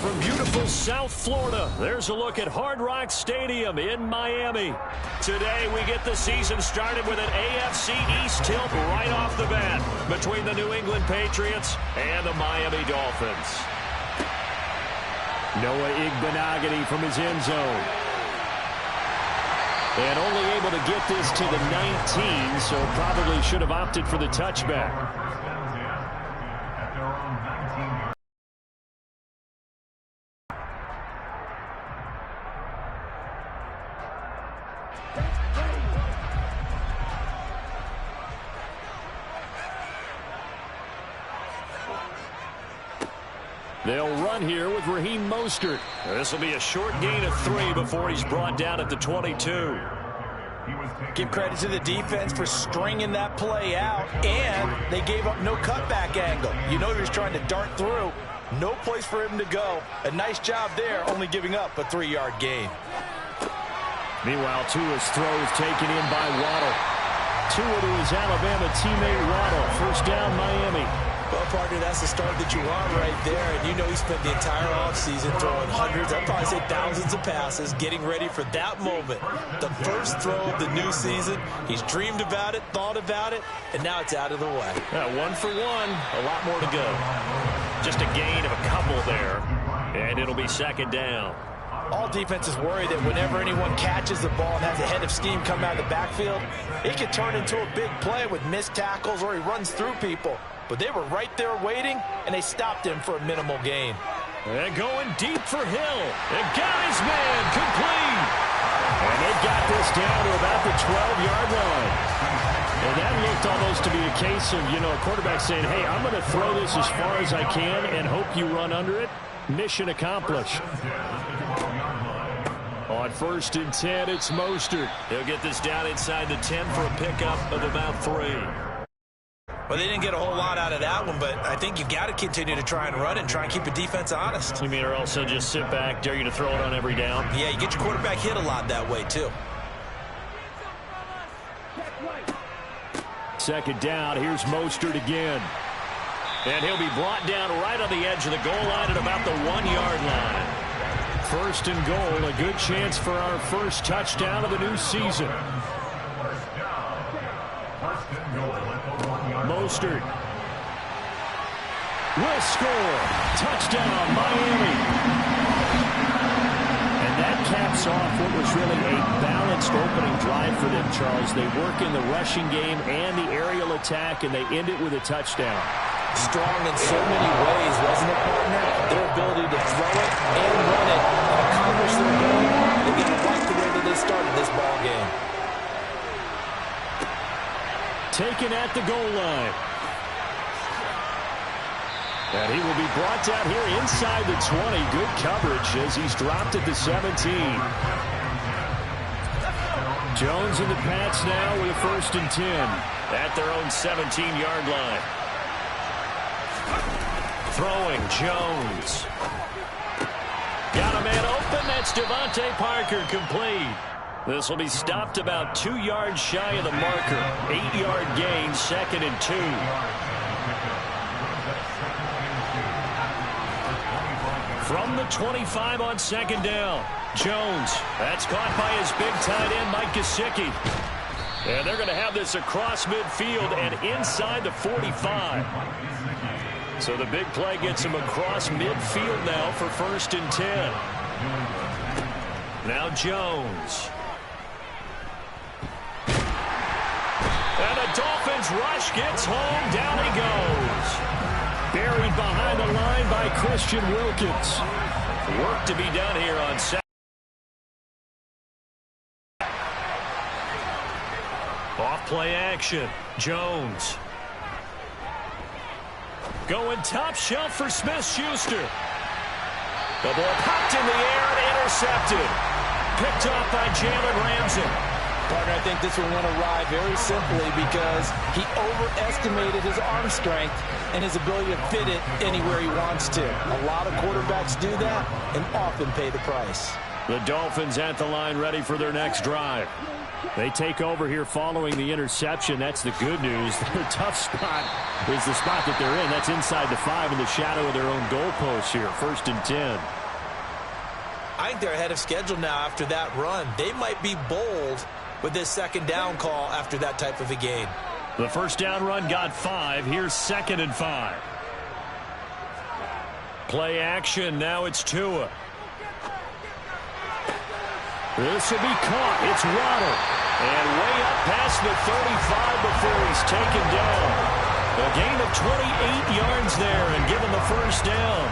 From beautiful South Florida, there's a look at Hard Rock Stadium in Miami. Today, we get the season started with an AFC East tilt right off the bat between the New England Patriots and the Miami Dolphins. Noah Igbenogany from his end zone. And only able to get this to the 19, so probably should have opted for the touchback. They'll run here with Raheem Mostert. This will be a short gain of 3 before he's brought down at the 22. Give credit to the defense for stringing that play out, and they gave up no cutback angle. You know he was trying to dart through. No place for him to go. A nice job there, only giving up a 3-yard gain. Meanwhile, Tua's throw is taken in by Waddle. Tua to his Alabama teammate Waddle. First down, Miami. Well, partner, that's the start that you want right there. And you know he spent the entire offseason throwing hundreds, I'd probably say thousands of passes, getting ready for that moment. The first throw of the new season. He's dreamed about it, thought about it, and now it's out of the way. 1 for 1. A lot more to go. Just a gain of a couple there. And it'll be second down. All defenses worry that whenever anyone catches the ball and has a head of steam come out of the backfield, it can turn into a big play with missed tackles or he runs through people. But they were right there waiting, and they stopped him for a minimal gain. And going deep for Hill. And got his man complete. And they got this down to about the 12-yard line. And that looked almost to be a case of, a quarterback saying, hey, I'm going to throw this as far as I can and hope you run under it. Mission accomplished. On 1st and 10, it's Mostert. He'll get this down inside the 10 for a pickup of about 3. Well, they didn't get a whole lot out of that one, but I think you've got to continue to try and run and try and keep the defense honest. You mean or also just sit back, dare you to throw it on every down? Yeah, you get your quarterback hit a lot that way, too. Second down, here's Mostert again. And he'll be brought down right on the edge of the goal line at about the 1-yard line. 1st and goal, a good chance for our first touchdown of the new season. Mostert will score. Touchdown, Miami. And that caps off what was really a balanced opening drive for them, Charles. They work in the rushing game and the aerial attack, and they end it with a touchdown. Strong in so many ways, wasn't it, partner? Their ability to throw it and run it and accomplish their goal. They got to like the way that they started this ball game. Taken at the goal line. And he will be brought down here inside the 20. Good coverage as he's dropped at the 17. Jones and the Pats now with a 1st and 10 at their own 17-yard line. Throwing, Jones. Got a man open. That's Devontae Parker, complete. This will be stopped about 2 yards shy of the marker. 8-yard gain, 2nd and 2. From the 25 on 2nd down. Jones. That's caught by his big tight end, Mike Gesicki. And they're going to have this across midfield and inside the 45. So the big play gets him across midfield now for 1st and 10. Now Jones. And the Dolphins rush gets home. Down he goes. Buried behind the line by Christian Wilkins. Work to be done here on Saturday. Off play action. Jones. Going top shelf for Smith-Schuster. The ball popped in the air and intercepted. Picked off by Jalen Ramsey. Partner, I think this one went awry very simply because he overestimated his arm strength and his ability to fit it anywhere he wants to. A lot of quarterbacks do that and often pay the price. The Dolphins at the line ready for their next drive. They take over here following the interception. That's the good news. Their tough spot is the spot that they're in. That's inside the 5 in the shadow of their own goalpost here. 1st and 10. I think they're ahead of schedule now after that run. They might be bold with this 2nd down call after that type of a game. The 1st down run got 5. Here's 2nd and 5. Play action. Now it's Tua. This will be caught. It's Waddle. And way up past the 35 before he's taken down. A gain of 28 yards there and given the 1st down.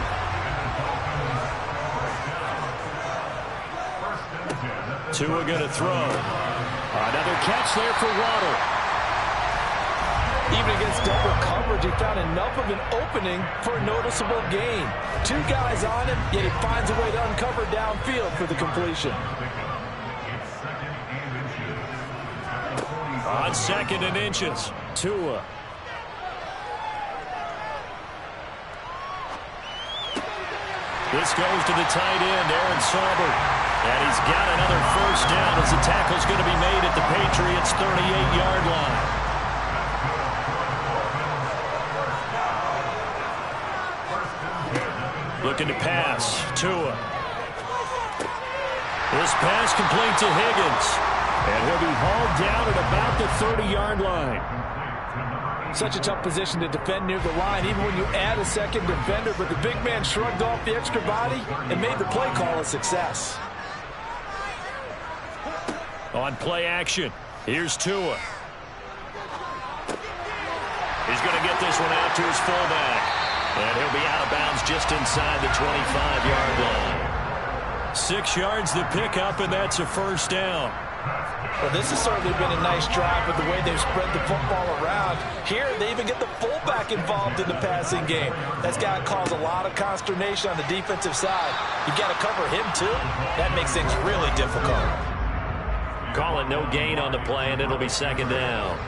Tua going to throw. Another catch there for Waddle. Even against double coverage, he found enough of an opening for a noticeable gain. 2 guys on him, yet he finds a way to uncover downfield for the completion. On 2nd and inches, Tua. This goes to the tight end, Aaron Sauber. And he's got another 1st down as the tackle's going to be made at the Patriots' 38-yard line. Looking to pass, Tua. This pass complete to Higgins. And he'll be hauled down at about the 30-yard line. Such a tough position to defend near the line, even when you add a 2nd defender. But the big man shrugged off the extra body and made the play call a success. On play action, here's Tua. He's going to get this one out to his fullback. And he'll be out of bounds just inside the 25-yard line. 6 yards the pickup, and that's a 1st down. Well, this has certainly been a nice drive with the way they've spread the football around. Here, they even get the fullback involved in the passing game. That's got to cause a lot of consternation on the defensive side. You've got to cover him, too. That makes things really difficult. Call it no gain on the play, and it'll be 2nd down.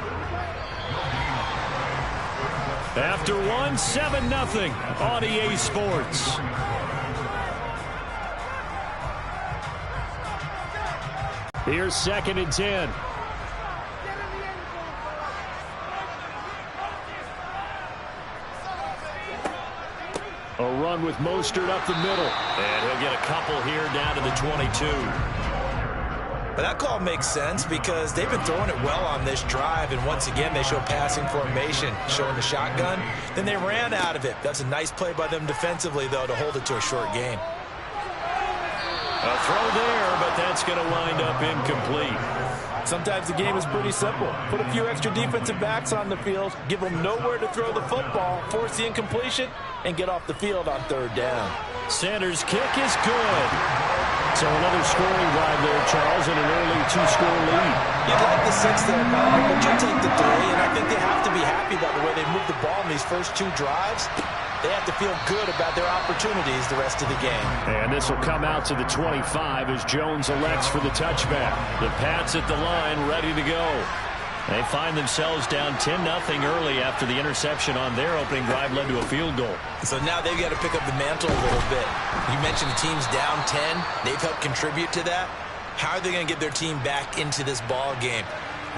After 1, 7-0 on EA Sports. Here's 2nd and 10. A run with Mostert up the middle. And he'll get a couple here down to the 22. But that call makes sense because they've been throwing it well on this drive. And once again, they show passing formation, showing the shotgun. Then they ran out of it. That's a nice play by them defensively, though, to hold it to a short gain. A throw there, but that's going to wind up incomplete. Sometimes the game is pretty simple. Put a few extra defensive backs on the field, give them nowhere to throw the football, force the incompletion, and get off the field on 3rd down. Sanders' kick is good. So another scoring drive there, Charles, and an early 2-score lead. You'd like the 6 there, Bob, but you take the 3, and I think they have to be happy about the way they moved the ball in these first 2 drives. They have to feel good about their opportunities the rest of the game. And this will come out to the 25 as Jones elects for the touchback. The Pats at the line ready to go. They find themselves down 10-0 early after the interception on their opening drive led to a field goal. So now they've got to pick up the mantle a little bit. You mentioned the team's down 10. They've helped contribute to that. How are they going to get their team back into this ball game?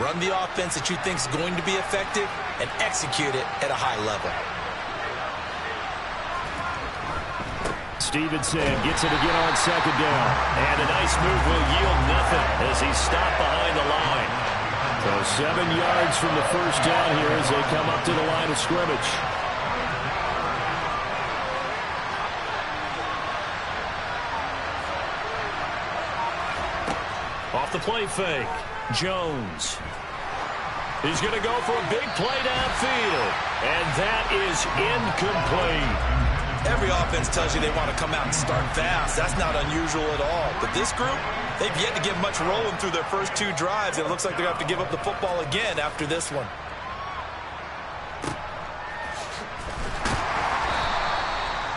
Run the offense that you think is going to be effective and execute it at a high level. Stevenson gets it again on 2nd down. And a nice move will yield nothing as he's stopped behind the line. So 7 yards from the 1st down here as they come up to the line of scrimmage. Off the play fake, Jones. He's going to go for a big play downfield. And that is incomplete. Every offense tells you they want to come out and start fast. That's not unusual at all. But this group, they've yet to get much rolling through their first 2 drives. And it looks like they're going to have to give up the football again after this one.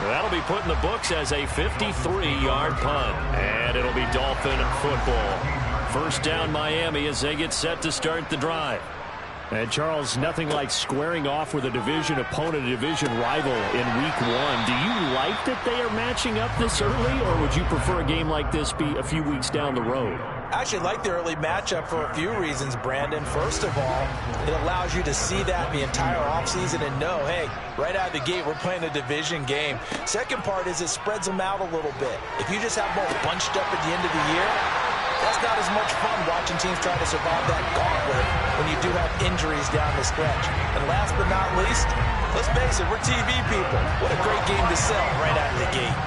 That'll be put in the books as a 53-yard punt. And it'll be Dolphin football. 1st down Miami as they get set to start the drive. And, Charles, nothing like squaring off with a division opponent, a division rival in Week 1. Do you like that they are matching up this early, or would you prefer a game like this be a few weeks down the road? I actually like the early matchup for a few reasons, Brandon. First of all, it allows you to see that the entire offseason and know, hey, right out of the gate, we're playing a division game. Second part is it spreads them out a little bit. If you just have them all bunched up at the end of the year, that's not as much fun watching teams try to survive that gauntlet when you do have injuries down the stretch. And last but not least, let's face it, we're TV people. What a great game to sell right out of the gate.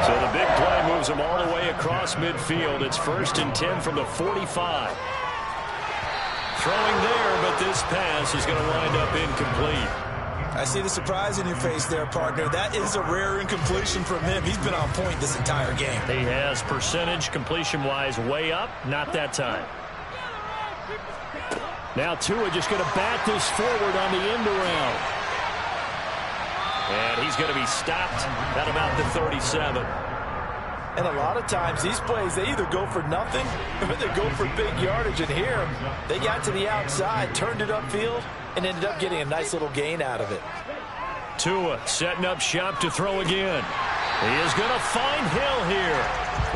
So the big play moves them all the way across midfield. It's 1st and 10 from the 45. Throwing there, but this pass is going to wind up incomplete. I see the surprise in your face there, partner. That is a rare incompletion from him. He's been on point this entire game. He has percentage completion-wise way up. Not that time. Now Tua just going to bat this forward on the end around. And he's going to be stopped at about the 37. And a lot of times these plays, they either go for nothing or they go for big yardage. And here, they got to the outside, turned it upfield, and ended up getting a nice little gain out of it. Tua setting up shop to throw again. He is going to find Hill here.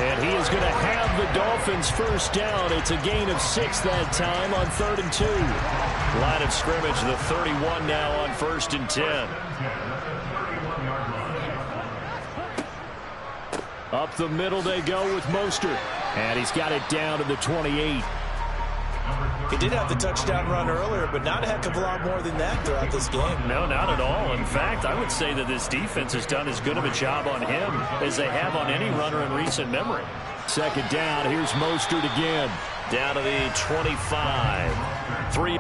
And he is going to have the Dolphins first down. It's a gain of 6 that time on 3rd and 2. Line of scrimmage, the 31 now on 1st and 10. Up the middle they go with Mostert. And he's got it down to the 28. He did have the touchdown run earlier, but not a heck of a lot more than that throughout this game. No, not at all. In fact, I would say that this defense has done as good of a job on him as they have on any runner in recent memory. 2nd down, here's Mostert again. Down to the 25. 3.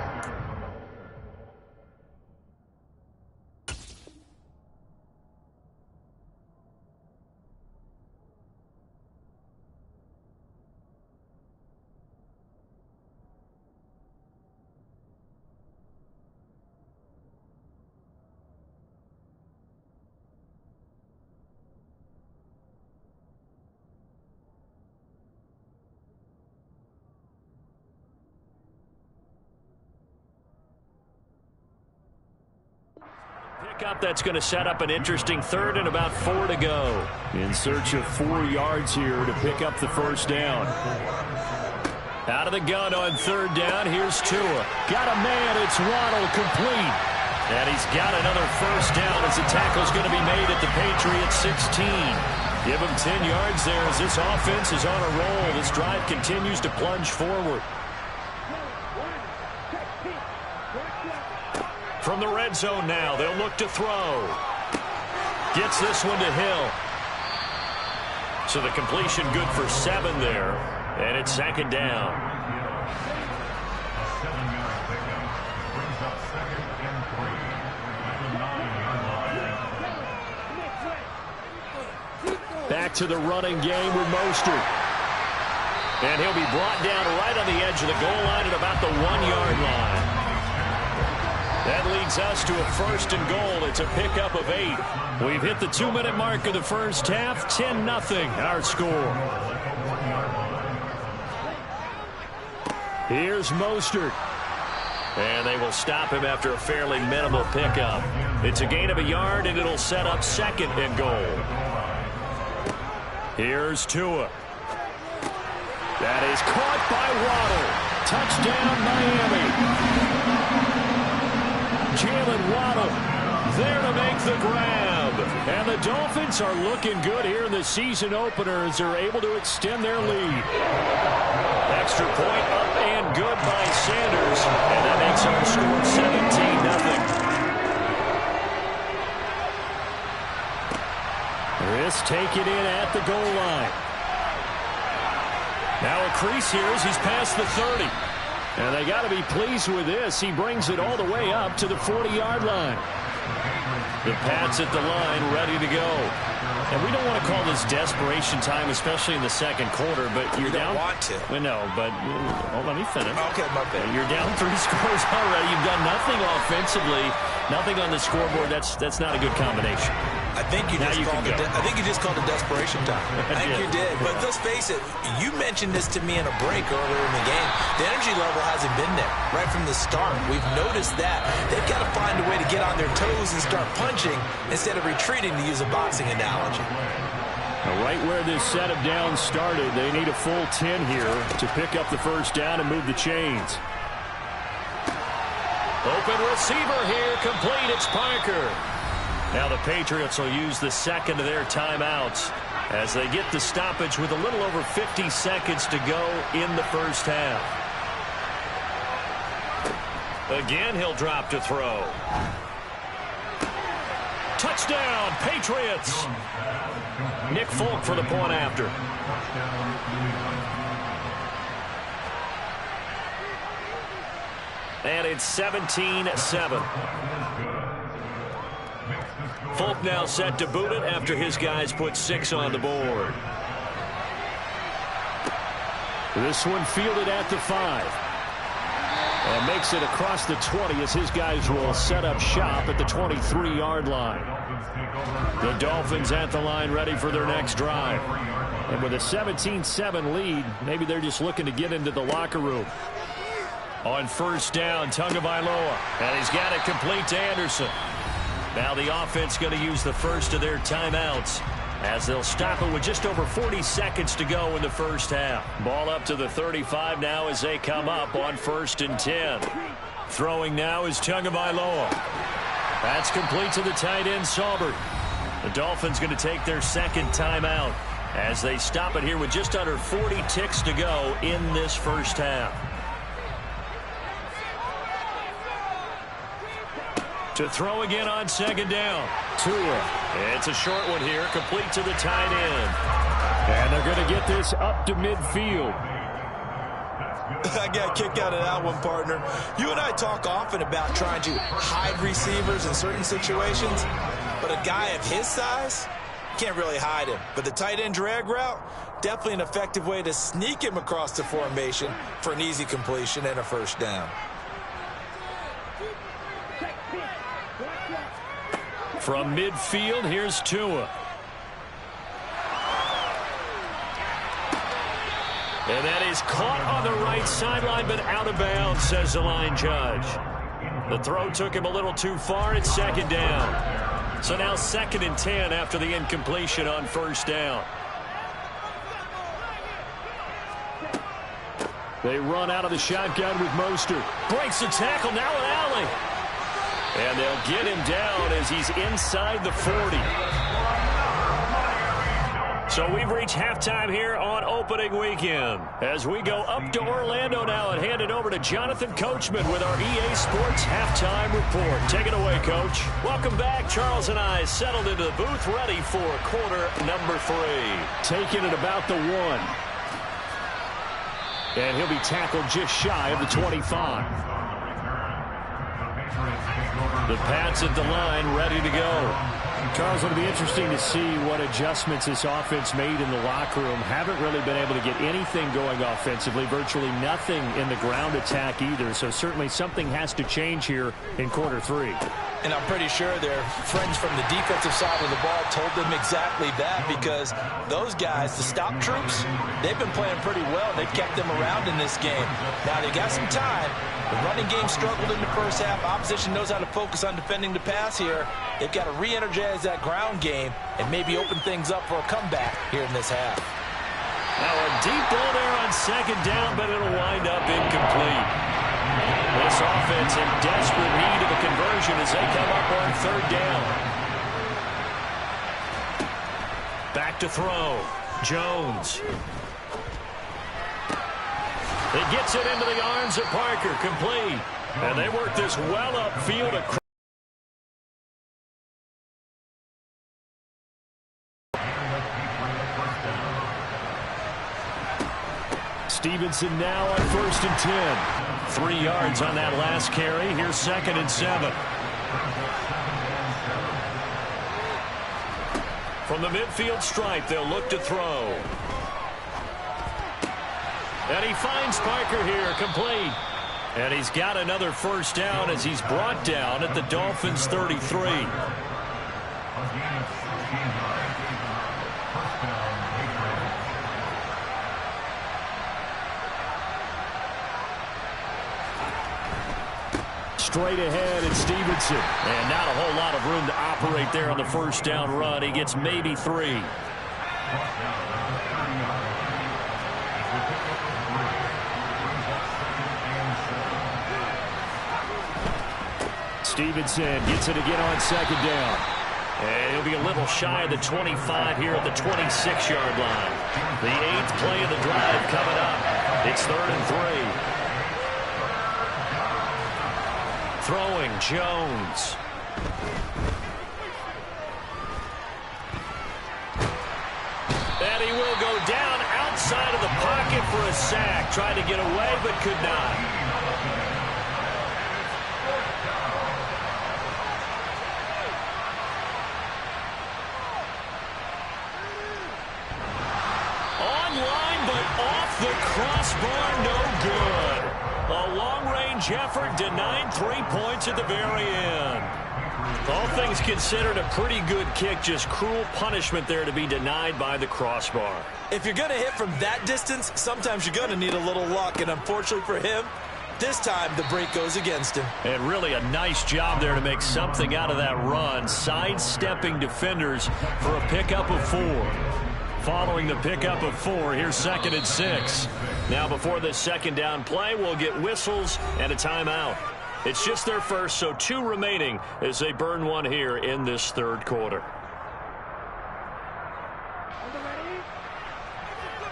Up, that's going to set up an interesting 3rd and about 4 to go. In search of 4 yards here to pick up the first down. Out of the gun on 3rd down. Here's Tua. Got a man. It's Waddle complete. And he's got another first down as the tackle's going to be made at the Patriots 16. Give him 10 yards there as this offense is on a roll. This drive continues to plunge forward. From the red zone now, they'll look to throw. Gets this one to Hill. So the completion good for 7 there. And it's 2nd down. Back to the running game with Mostert. And he'll be brought down right on the edge of the goal line at about the 1-yard line. That leads us to a 1st and goal. It's a pickup of 8. We've hit the 2-minute mark of the first half. 10-0 our score. Here's Mostert. And they will stop him after a fairly minimal pickup. It's a gain of a yard, and it'll set up 2nd and goal. Here's Tua. That is caught by Waddle. Touchdown, Miami. Jalen Waddle there to make the grab. And the Dolphins are looking good here in the season opener as they're able to extend their lead. Extra point up and good by Sanders. And that makes our score 17-0. This taken in at the goal line. Now a crease here as he's past the 30. And they got to be pleased with this. He brings it all the way up to the 40-yard line. The Pats at the line, ready to go. And we don't want to call this desperation time, especially in the 2nd quarter, but you're down. You don't want to. Well, no, but let me finish. Okay, my bad. You're down 3 scores already. You've done nothing offensively, nothing on the scoreboard. That's not a good combination. I think you just called it desperation time. I think you did. But let's face it, you mentioned this to me in a break earlier in the game. The energy level hasn't been there right from the start. We've noticed that. They've got to find a way to get on their toes and start punching instead of retreating, to use a boxing analogy. Right where this set of downs started, they need a full 10 here to pick up the first down and move the chains. Open receiver here, complete. It's Parker. Now the Patriots will use the second of their timeouts as they get the stoppage with a little over 50 seconds to go in the first half. Again, he'll drop to throw. Touchdown, Patriots. Nick Folk for the point after. And it's 17-7. Folk now set to boot it after his guys put 6 on the board. This one fielded at the 5. And makes it across the 20 as his guys will set up shop at the 23-yard line. The Dolphins at the line ready for their next drive. And with a 17-7 lead, maybe they're just looking to get into the locker room. On first down, Tagovailoa. And he's got it complete to Anderson. Now the offense going to use the first of their timeouts as they'll stop it with just over 40 seconds to go in the first half. Ball up to the 35 now as they come up on 1st and 10. Throwing now is Tagovailoa. That's complete to the tight end, Saubert. The Dolphins going to take their second timeout as they stop it here with just under 40 ticks to go in this first half. To throw again on second down. Tua. It's a short one here, complete to the tight end. And they're going to get this up to midfield. I got a kick out of that one, partner. You and I talk often about trying to hide receivers in certain situations, but a guy of his size, can't really hide him. But the tight end drag route, definitely an effective way to sneak him across the formation for an easy completion and a first down. From midfield, here's Tua. And that is caught on the right sideline, but out of bounds, says the line judge. The throw took him a little too far. It's second down. So now 2nd and 10 after the incompletion on first down. They run out of the shotgun with Mostert. Breaks the tackle, now an alley. And they'll get him down as he's inside the 40. So we've reached halftime here on opening weekend. As we go up to Orlando now and hand it over to Jonathan Coachman with our EA Sports Halftime Report. Take it away, Coach. Welcome back. Charles and I settled into the booth ready for quarter number 3. Taking it about the 1. And he'll be tackled just shy of the 25. The Pats at the line, ready to go. Charles, it'll be interesting to see what adjustments this offense made in the locker room. Haven't really been able to get anything going offensively, virtually nothing in the ground attack either. So certainly something has to change here in quarter 3. And I'm pretty sure their friends from the defensive side of the ball told them exactly that, because those guys, the stop troops, they've been playing pretty well. They've kept them around in this game. Now they got some time. The running game struggled in the first half. Opposition knows how to focus on defending the pass here. They've got to re-energize that ground game and maybe open things up for a comeback here in this half. Now a deep ball there on second down, but it'll wind up incomplete. This offense in desperate need of a conversion as they come up on third down. Back to throw. Jones. He gets it into the arms of Parker, complete. And they work this well upfield. Stevenson now on 1st and 10. 3 yards on that last carry. Here's 2nd and 7. From the midfield stripe, they'll look to throw. And he finds Parker here, complete. And he's got another first down as he's brought down at the Dolphins' 33. Straight ahead, it's Stevenson. And not a whole lot of room to operate there on the first down run. He gets maybe 3. Stevenson gets it again on second down. And he'll be a little shy of the 25 here at the 26-yard line. The 8th play of the drive coming up. It's 3rd and 3. Throwing, Jones. And he will go down outside of the pocket for a sack. Tried to get away, but could not. Online, but off the crossbar, no good. A long-range effort denied 3 points at the very end. All things considered, a pretty good kick, just cruel punishment there to be denied by the crossbar. If you're going to hit from that distance, sometimes you're going to need a little luck, and unfortunately for him, this time the break goes against him. And really a nice job there to make something out of that run, sidestepping defenders for a pickup of 4. Following the pickup of 4, here's 2nd and 6. Now before this second down play, we'll get whistles and a timeout. It's just their first, so 2 remaining as they burn one here in this third quarter.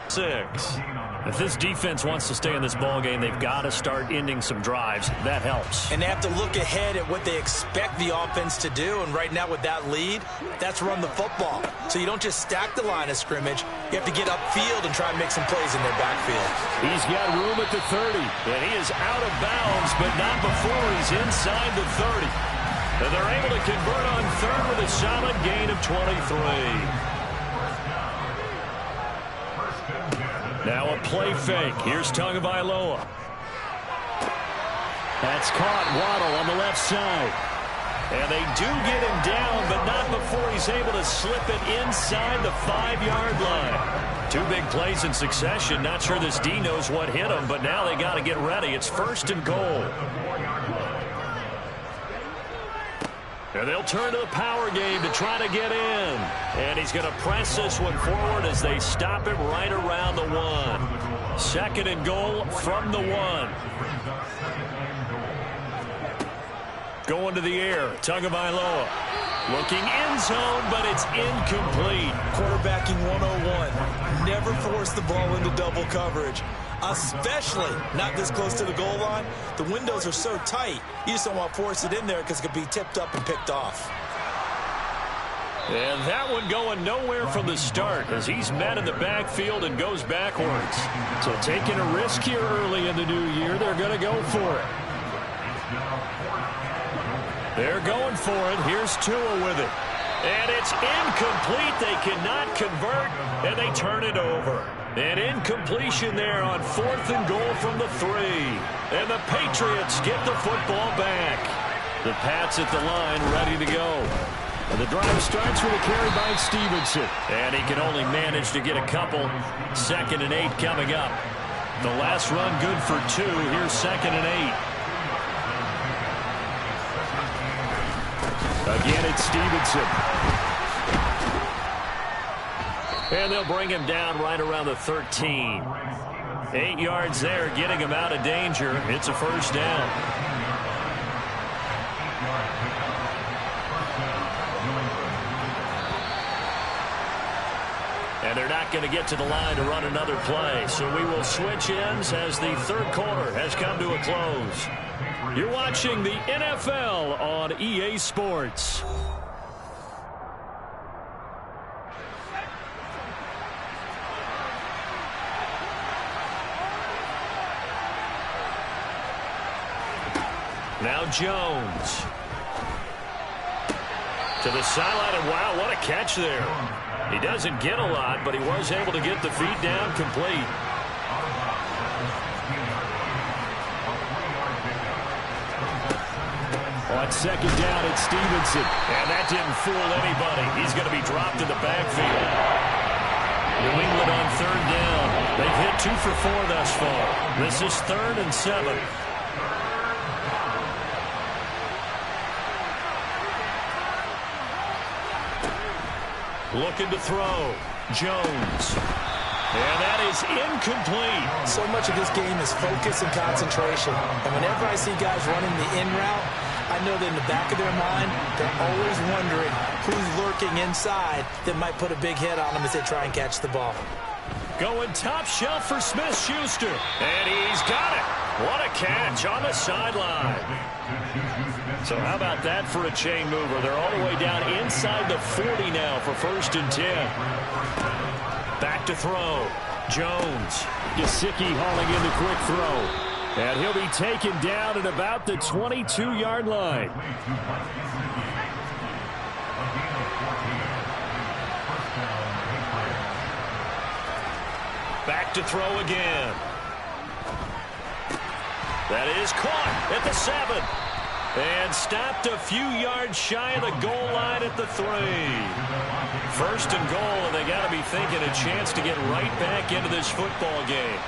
6. If this defense wants to stay in this ballgame, they've got to start ending some drives. That helps. And they have to look ahead at what they expect the offense to do. And right now with that lead, that's run the football. So you don't just stack the line of scrimmage. You have to get upfield and try and make some plays in their backfield. He's got room at the 30. And he is out of bounds, but not before he's inside the 30. And they're able to convert on 3rd with a solid gain of 23. Now a play fake. Here's Tagovailoa. That's caught. Waddle on the left side. And they do get him down, but not before he's able to slip it inside the 5-yard line. 2 big plays in succession. Not sure this D knows what hit him, but now they got to get ready. It's 1st and goal. And they'll turn to the power game to try to get in. And he's going to press this one forward as they stop him right around the 1. 2nd and goal from the 1. Going to the air. Tagovailoa. Looking end zone, but it's incomplete. Quarterbacking 101. Never force the ball into double coverage. Especially not this close to the goal line. The windows are so tight, you just don't want to force it in there because it could be tipped up and picked off. And that one going nowhere from the start as he's met in the backfield and goes backwards. So taking a risk here early in the new year, they're going to go for it. They're going for it. Here's Tua with it. And it's incomplete. They cannot convert, and they turn it over. An incompletion there on 4th and goal from the 3. And the Patriots get the football back. The Pats at the line ready to go. And the drive starts with a carry by Stevenson. And he can only manage to get a couple. 2nd and 8 coming up. The last run good for 2. Here's 2nd and 8. Again, it's Stevenson. And they'll bring him down right around the 13. 8 yards there, getting him out of danger. It's a first down. And they're not going to get to the line to run another play. So we will switch ends as the third quarter has come to a close. You're watching the NFL on EA Sports. Now Jones. To the sideline, and wow, what a catch there. He doesn't get a lot, but he was able to get the feet down complete. On second down, it's Stevenson. And that didn't fool anybody. He's going to be dropped in the backfield. New England on third down. They've hit 2 for 4 thus far. This is 3rd and 7. Looking to throw. Jones. And that is incomplete. So much of this game is focus and concentration. And whenever I see guys running the in route, I know that in the back of their mind, they're always wondering who's lurking inside that might put a big hit on them as they try and catch the ball. Going top shelf for Smith-Schuster. And he's got it. What a catch on the sideline. So how about that for a chain mover? They're all the way down inside the 40 now for 1st and 10. Back to throw. Jones. Gesicki hauling in the quick throw. And he'll be taken down at about the 22-yard line. Back to throw again. That is caught at the 7. And stopped a few yards shy of the goal line at the 3. 1st and goal, and they got to be thinking a chance to get right back into this football game.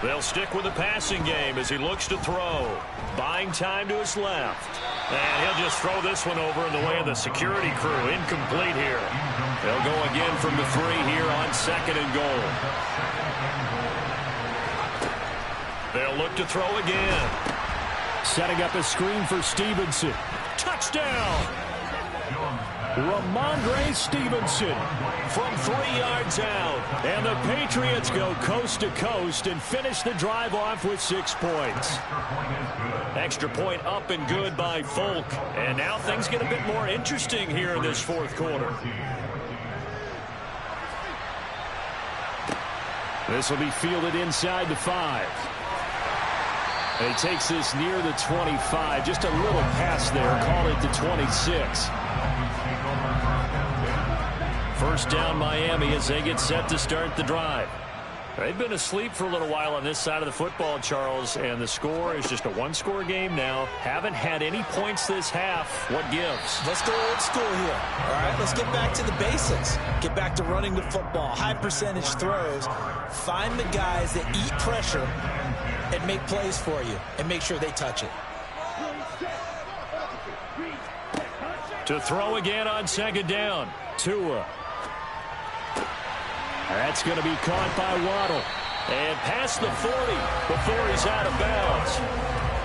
They'll stick with the passing game as he looks to throw. Buying time to his left. And he'll just throw this one over in the way of the security crew. Incomplete here. They'll go again from the 3 here on 2nd and goal. They'll look to throw again. Setting up a screen for Stevenson. Touchdown! Ramondre Stevenson from 3 yards out. And the Patriots go coast to coast and finish the drive off with 6 points. Extra point up and good by Folk. And now things get a bit more interesting here in this 4th quarter. This will be fielded inside the 5. And he takes this near the 25. Just a little pass there. Call it the 26. 1st down Miami as they get set to start the drive. They've been asleep for a little while on this side of the football, Charles, and the score is just a 1-score game now. Haven't had any points this half. What gives? Let's go old school here. All right, let's get back to the basics. Get back to running the football, high percentage throws. Find the guys that eat pressure and make plays for you and make sure they touch it. To throw again on 2nd down. Tua. That's going to be caught by Waddle. And past the 40 before he's out of bounds.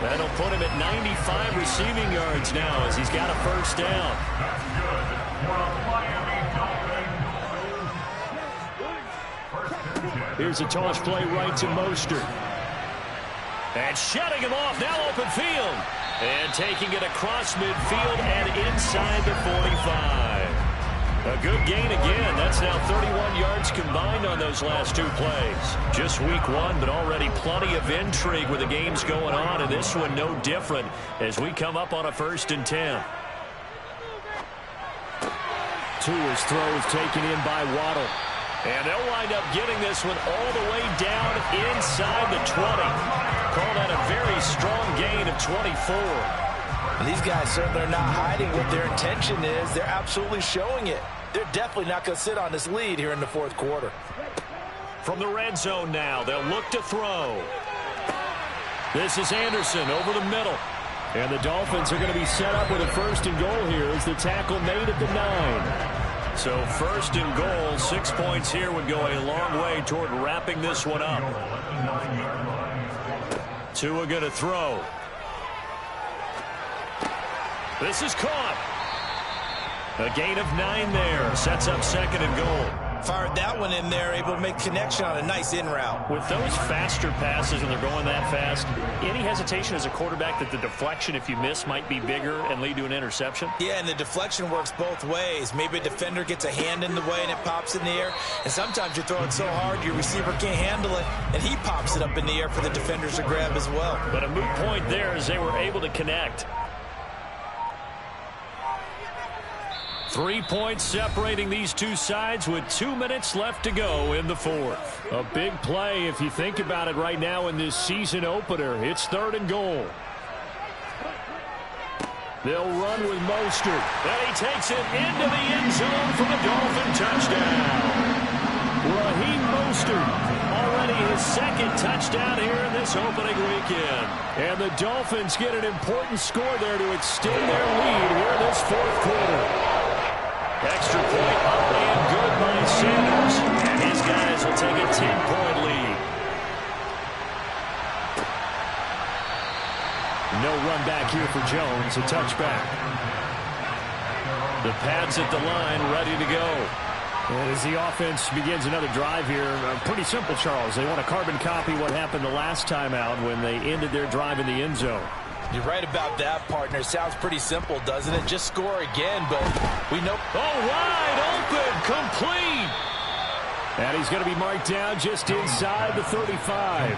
That'll put him at 95 receiving yards now as he's got a 1st down. Here's a toss play right to Mostert. And shutting him off, now open field. And taking it across midfield and inside the 45. A good gain again. That's now 31 yards combined on those last 2 plays. Just week 1, but already plenty of intrigue with the games going on, and this one no different as we come up on a 1st and 10. Tua's throw is taken in by Waddle. And they'll wind up getting this one all the way down inside the 20. Call that a very strong gain of 24. These guys certainly are not hiding what their intention is. They're absolutely showing it. They're definitely not going to sit on this lead here in the 4th quarter. From the red zone now, they'll look to throw. This is Anderson over the middle. And the Dolphins are going to be set up with a 1st and goal here as the tackle made at the 9. So 1st and goal, 6 points here would go a long way toward wrapping this one up. Tua going to throw. This is caught. A gain of 9 there. Sets up 2nd and goal. Fired that one in there, able to make connection on a nice in route. With those faster passes and they're going that fast, any hesitation as a quarterback that the deflection, if you miss, might be bigger and lead to an interception? Yeah, and the deflection works both ways. Maybe a defender gets a hand in the way and it pops in the air. And sometimes you're throwing so hard your receiver can't handle it, and he pops it up in the air for the defenders to grab as well. But a moot point there as they were able to connect. 3 points separating these two sides with 2 minutes left to go in the fourth. A big play if you think about it right now in this season opener. It's 3rd and goal. They'll run with Mostert. And he takes it into the end zone for the Dolphin touchdown. Raheem Mostert, already his 2nd touchdown here in this opening weekend. And the Dolphins get an important score there to extend their lead here in this fourth quarter. Extra point up and good by Sanders. And his guys will take a 10-point lead. No run back here for Jones, a touchback. The Pats at the line, ready to go. And as the offense begins another drive here, pretty simple, Charles. They want to carbon copy what happened the last time out when they ended their drive in the end zone. You're right about that, partner. Sounds pretty simple, doesn't it? Just score again, but we know. Oh, wide open, complete. And he's going to be marked down just inside the 35.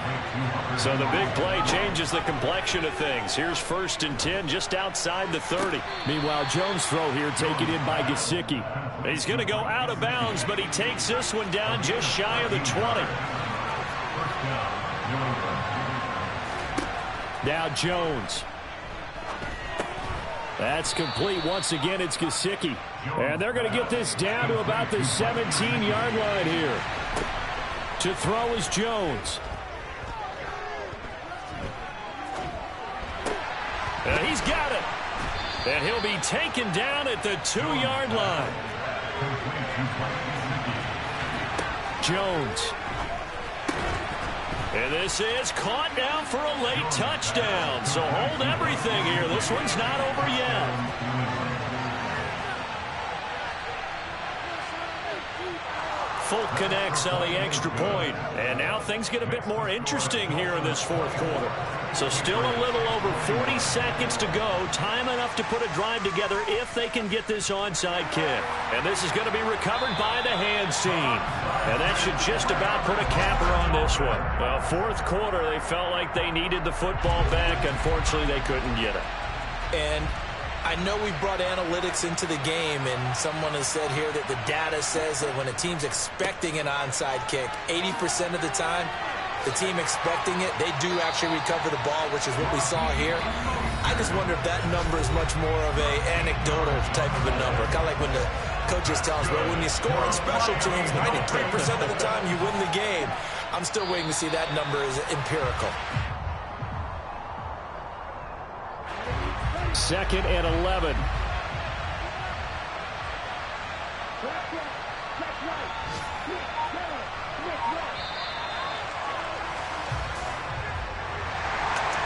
So the big play changes the complexion of things. Here's 1st and 10 just outside the 30. Meanwhile, Jones' throw here taken in by Gesicki. He's going to go out of bounds, but he takes this one down just shy of the 20. Now Jones. That's complete. Once again, it's Gesicki. And they're going to get this down to about the 17-yard line here. To throw is Jones. And he's got it. And he'll be taken down at the 2-yard line. Jones. And this is caught now for a late touchdown. So hold everything here. This one's not over yet. Folk connects on the extra point. And now things get a bit more interesting here in this fourth quarter. So still a little over 40 seconds to go. Time enough to put a drive together if they can get this onside kick. And this is going to be recovered by the hands team. And that should just about put a capper on this one. Well, fourth quarter, they felt like they needed the football back. Unfortunately, they couldn't get it. And I know we brought analytics into the game, and someone has said here that the data says that when a team's expecting an onside kick, 80% of the time, the team expecting it, they do actually recover the ball, which is what we saw here. I just wonder if that number is much more of a anecdotal type of a number. Kind of like when the coaches tell us, well, when you score on special teams, 93% of the time you win the game. I'm still waiting to see that number is empirical. 2nd and 11.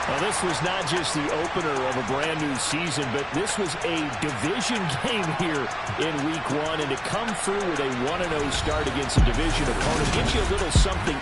Well, this was not just the opener of a brand new season, but this was a division game here in week 1. And to come through with a 1-0 start against a division opponent gives you a little something.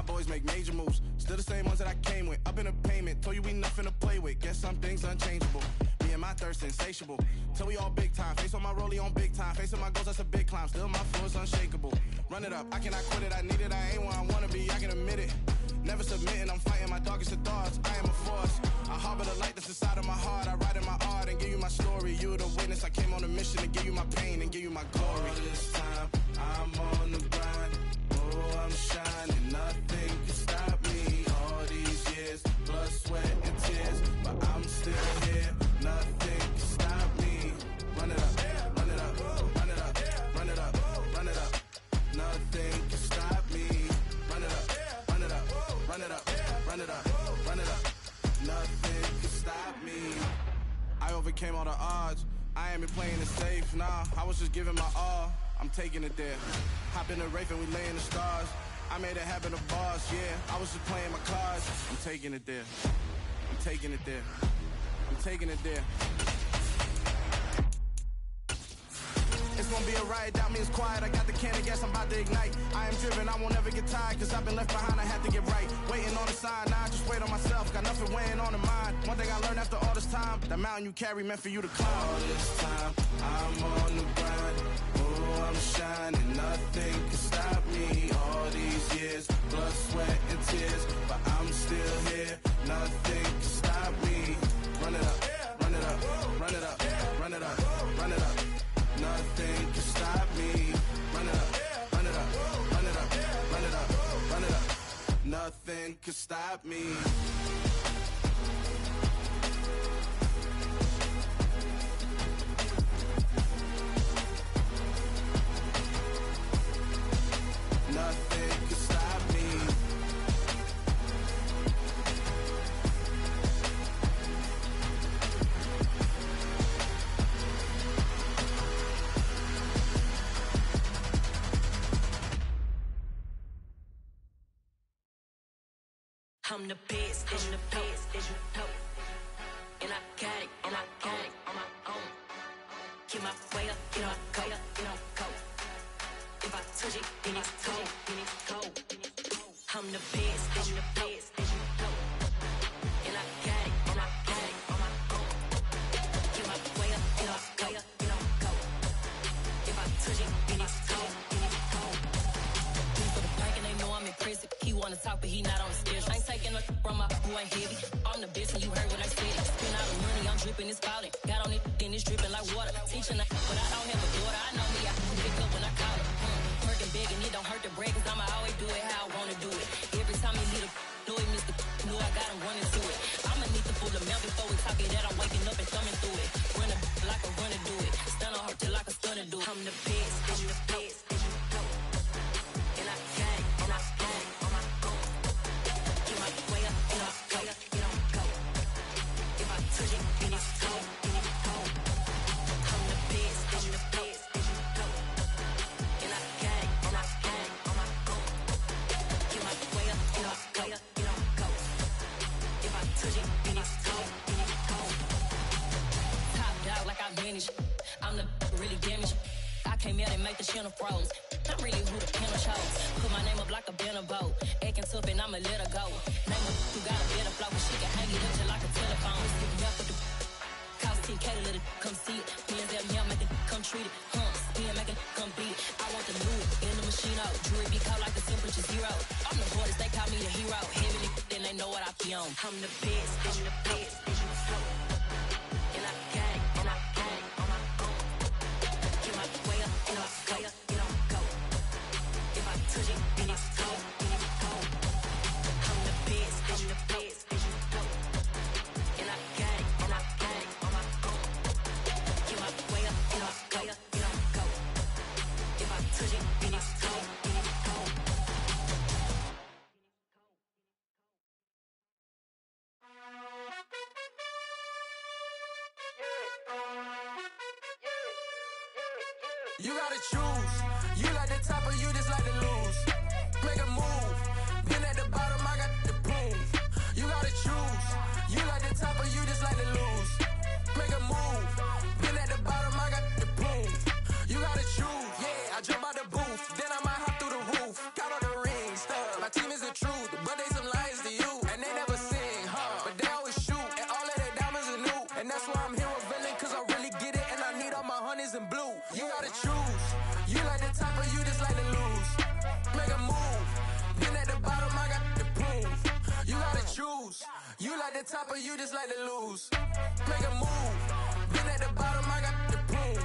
Boys make major moves, still the same ones that I came with. Up in a payment, told you we nothing to play with. Guess some things unchangeable. Me and my thirst insatiable. Till we all big time. Face on my rollie on big time. Face on my goals, that's a big climb. Still my flow is unshakable. Run it up, I cannot quit it. I need it, I ain't where I wanna be. I can admit it. Never submitting, I'm fighting my darkest of thoughts. I am a force. I harbor the light that's inside of my heart. I write in my art and give you my story. You the witness. I came on a mission to give you my pain and give you my glory. All this time, I'm on the grind. Oh, I'm shining. Nothing can stop me. All these years, blood, sweat, and tears. But I'm still here. Nothing can stop me. Run it up, run it up, run it up, run it up, run it up. Nothing can stop me. Run it up, run it up, run it up, run it up, run it up. Nothing can stop me. I overcame all the odds. I ain't been playing it safe, nah. I was just giving my all. I'm taking it there. Hop in the Wraith and we lay in the stars. I made it happen to boss, yeah. I was just playing my cards. I'm taking it there. I'm taking it there. I'm taking it there. It's gonna be a riot, doubt me, it's quiet. I got the can of gas, I'm about to ignite. I am driven, I won't ever get tired, cause I've been left behind, I had to get right. Waiting on the sign, now I just wait on myself. Got nothing weighing on the mind. One thing I learned after all this time, that mountain you carry meant for you to climb. All this time, I'm on the grind. Oh, I'm shining, nothing can stop me. All these years, blood, sweat, and tears, but I'm still here. Nothing can stop me. Run it up, run it up, run it up, run it up, run it up. Nothing can stop me. Run it up, run it up, run it up, run it up, run it up. Nothing can stop me. Nothing can stop me. I'm the best, I'm the best, and I got it, and I got it on my own. Get my way up, get on go, get on go. If I touch it, then it's cold, then it's cold. I'm the best, I'm the best, and I got it, and I got it on my own. Get my way up, get on go, get on go. If I touch it, then it's cold, then it's cold. He for the bank and they know I'm impressive. He wanna talk, but he not on the schedule. I ain't taking a from my boy ain't heavy. I'm the best and you heard what I said. Spend all the money, I'm dripping, it's falling. Got on it, then it's dripping like water. Teaching but I don't have a daughter. I know me, I can pick up when I call her. Working big and it don't hurt to break, cause I'ma always do it how I wanna do it. Every time he need a know he missed the knew I got him running to it. I'ma need the full amount before we talk it that I'm waking up and thumbing through it. Run a like a runner do it. Stun on her till like a stunner do it. I'm the best, I'm the best, and I got it, and I got it on my own. Get my way up, get on go, get on go. If I touch it, then it's cold, then it's cold. I'm the best, I'm the best, and I got it, and I got it on my own. Get my way up, get on go, get on go. If I touch it, then it's cold, then it's cold. Top dog like I manage, I'm the really damaged. I came out and make the channel froze. I'm really who the piano chose. Put my name up like a banner boat. Acting tough and I'ma let her go. Name her who got a better flow, but she can hang it up just like a telephone. Stick me up with the cost 10K to let it come see it. Hands out here, make it come treat it. Spin, make it come beat it. I want the loot in the machine out. Jewelry be cold like the temperature zero. I'm the hardest, they call me the hero. Heavy, then they know what I be on. I'm the best, I'm the best, and I got it, and I got it on my own. Get my way up, get on go, get on go. If I touch it, then it's cold, then it's cold. I'm the best, I'm the best, and I got it, and I got it on my own. Get my way up, get on go, get on go. If I touch it, then it's cold, then it's cold. You gotta choose. You like the top or you just like to lose. Make a move. Been at the bottom, I got the proof. You gotta choose. You like the top or you just like to lose. Make a move. Been at the bottom, I got the proof. You gotta choose. Yeah, I jump out the booth. Then I might hop through the roof. Got all the rings, stuff. My team is the truth, but they some liars to you. And they never sing, but they always shoot. And all of their diamonds are new. And that's why I'm here revealing, cause I really get it. And I need all my honeys in blue. You gotta choose. You like the top or you just like to lose. Make a move. Been at the bottom, I got the proof. You gotta choose. You like the top or you just like to lose. Make a move. Been at the bottom, I got the proof.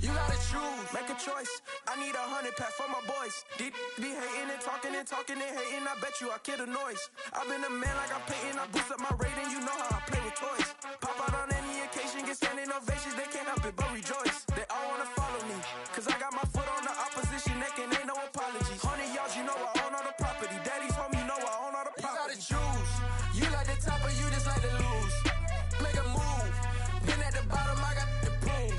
You gotta choose. Make a choice. I need 100 pack for my boys. Be hating and talking and talking and hating. I bet you I kill the noise. I've been a man like I'm Peyton. I boost up my rating. You know how I play with toys. Pop out on any occasion, get standing ovations. They can't help it but rejoice. They all wanna follow me, cause I got my foot on the opposition neck and ain't no apologies. 100 yards, you know I own all the property. Daddy's home, you know I own all the property. You gotta choose. You like the top or you just like to lose. Make a move. Been at the bottom, I got the proof.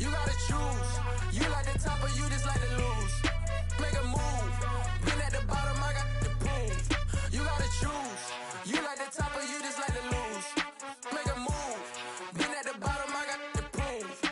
You gotta choose. You like the top or you just like to lose. Make a move. Been at the bottom, I got the proof. You gotta choose. You like the top or you just like to lose. Make a move. Been at the bottom, I got the proof.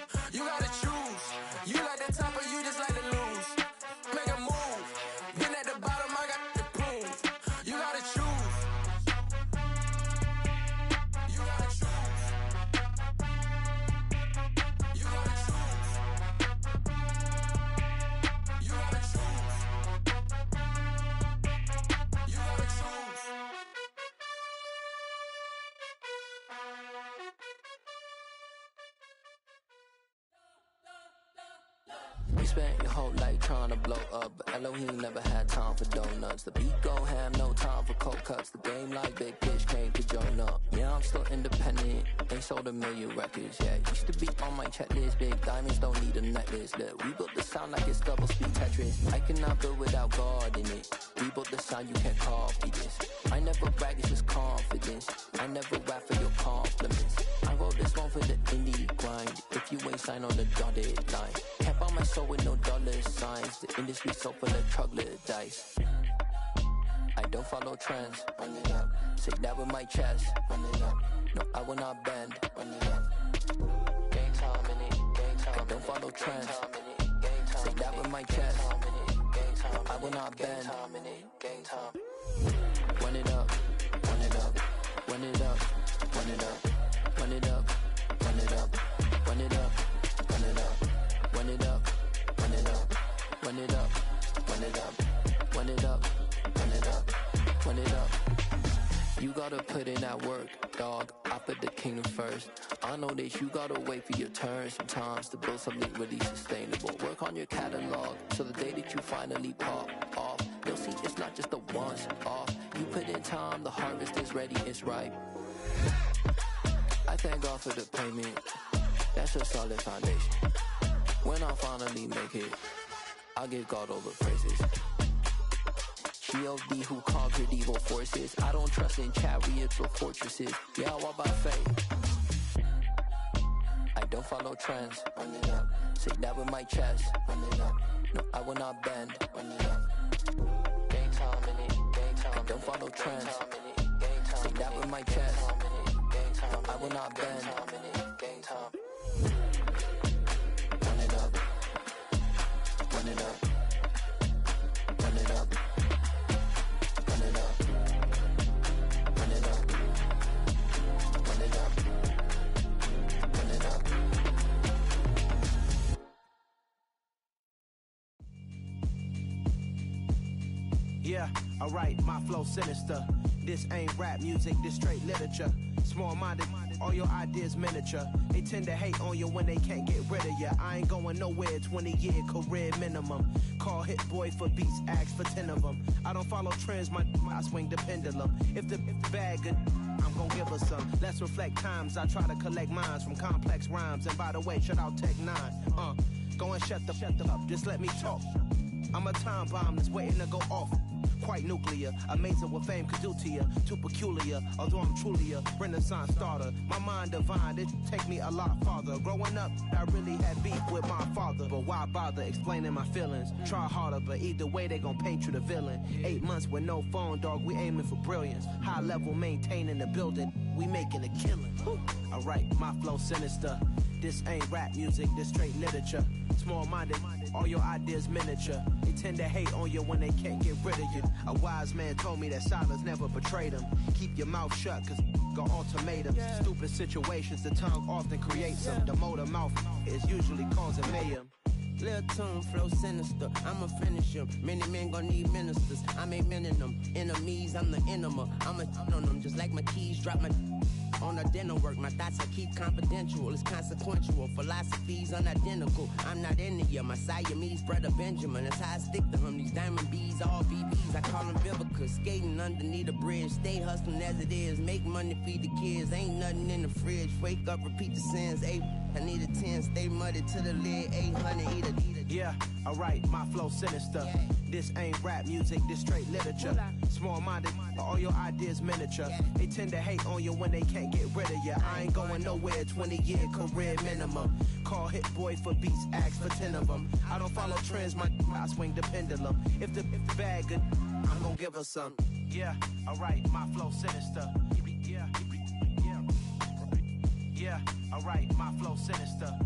You spent your whole life trying to blow up, but Elohim never had time for donuts. The beat go ham, no time for cold cuts. The game like Big Fish came to join up. Yeah, I'm still independent, ain't sold a million records yet. Used to be on my checklist, big diamonds don't need a necklace. Look, we built the sound like it's double speed Tetris. I cannot build without God in it. We built the sound, you can't copy this. I never brag, it's just confidence. I never rap for your compliments. I wrote this one for the indie grind. If you ain't signed on the dotted line, can't buy my soul with no dollar signs. The industry so full of troglodytes. I don't follow trends. Run it up. Say that with my chest. Run it up. No, I will not bend. Run it up. Game time in it. Game time. I don't follow trends. Say that with my chest. No, I will not bend. Game time. Run it up. Run it up. Run it up. Run it up. Run it up. Run it up. Run it up. Run it up. Run it up. Run it up. Run it up. Run it up. Run it up. Run it up. Run it up. You gotta put in that work, dog. I put the kingdom first. I know that you gotta wait for your turn sometimes to build something really sustainable. Work on your catalog, so the day that you finally pop off, you'll see it's not just a once off. You put in time, the harvest is ready, it's ripe. I thank God for the payment. That's a solid foundation. When I finally make it, I'll give God all the praises. G.O.D. who conquered evil forces. I don't trust in chariots or fortresses. Yeah, I walk by faith. I don't follow trends. Run it up. Say that with my chest. Run it up. No, I will not bend. Run it up. Game time in it. Game time. I don't follow trends. Say that with my chest. No, I will not bend. Game time. Run it up. Run it up. Run it up. Run it up. Run it up. Run it up. Run it up. Yeah, alright, my flow sinister. This ain't rap music, this straight literature. Small-minded, all your ideas miniature. They tend to hate on you when they can't get rid of you. I ain't going nowhere, 20-year career minimum. Call Hit Boy for beats, ask for 10 of them. I don't follow trends, I swing the pendulum. If the bag good, I'm gon' give her some. Let's reflect times, I try to collect minds from complex rhymes. And by the way, shout out Tech 9. Go and shut the up, just let me talk. I'm a time bomb that's waiting to go off. Quite nuclear, amazing what fame could do to you. Too peculiar, although I'm truly a Renaissance starter. My mind divine, it take me a lot farther. Growing up, I really had beef with my father. But why bother explaining my feelings? Try harder, but either way they gon' paint you the villain. 8 months with no phone, dog, we aiming for brilliance. High level maintaining the building, we making a killing. Alright, my flow sinister. This ain't rap music, this straight literature. Small-minded, all your ideas miniature. They tend to hate on you when they can't get rid of you. A wise man told me that silence never betrayed him. Keep your mouth shut, cause got ultimatums. Stupid situations, the tongue often creates them. The motor mouth is usually causing mayhem. Lil' tune, flow sinister, I'ma finish him. Many men gon' need ministers, I'm aiming them. Enemies, I'm the enema, I'ma on them. Just like my keys, drop my on a dinner work. My thoughts I keep confidential, it's consequential. Philosophies unidentical, I'm not into you. My Siamese brother Benjamin, that's how I stick to him. These diamond bees, all BBs, I call them Vivica. Skating underneath the bridge, stay hustling as it is. Make money, feed the kids, ain't nothing in the fridge. Wake up, repeat the sins, I need a 10, stay muddy to the lid, 800, eat a. Yeah, alright, my flow sinister. This ain't rap music, this straight literature. Small-minded, all your ideas miniature. They tend to hate on you when they can't get rid of you. I ain't going nowhere, 20-year career minimum. Call Hit Boy for beats, ask for 10 of them. I don't follow trends, I swing the pendulum. If the bag good, I'm gon' give her some. Yeah, alright, my flow sinister. Yeah, alright, my flow sinister.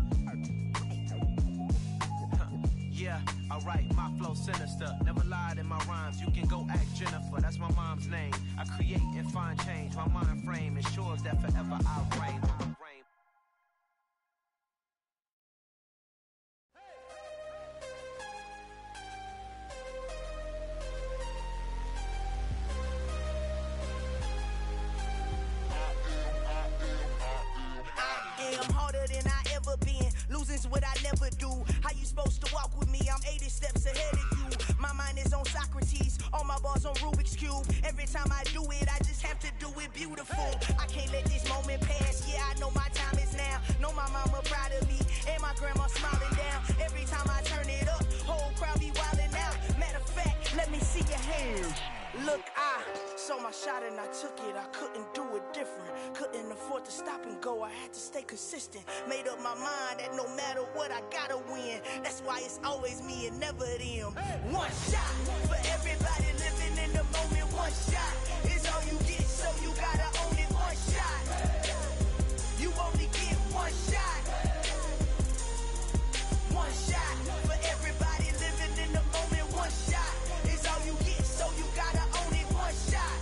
Yeah, alright, my flow sinister. Never lied in my rhymes, you can go ask Jennifer. That's my mom's name. I create and find change. My mind frame ensures that forever I'll reign. I am harder than I ever been. Losing's what I never do. How you supposed to walk with me All my bars on Rubik's Cube. Every time I do it, I just have to do it beautiful. I can't let this moment pass. Yeah, I know my time is now. Know my mama proud of me, and my grandma smiling down. Every time I turn it up, whole crowd be wildin' out. Matter of fact, let me see your hands. Look, I saw my shot and I took it. I couldn't do it different. Couldn't afford to stop and go. I had to stay consistent. Made up my mind that no matter what, I gotta win. That's why it's always me and never them. One shot for everybody living in the moment. One shot is all you get, so you gotta own it. One shot. You only get one shot. One shot for everybody living in the moment. One shot is all you get, so you gotta own it. One shot.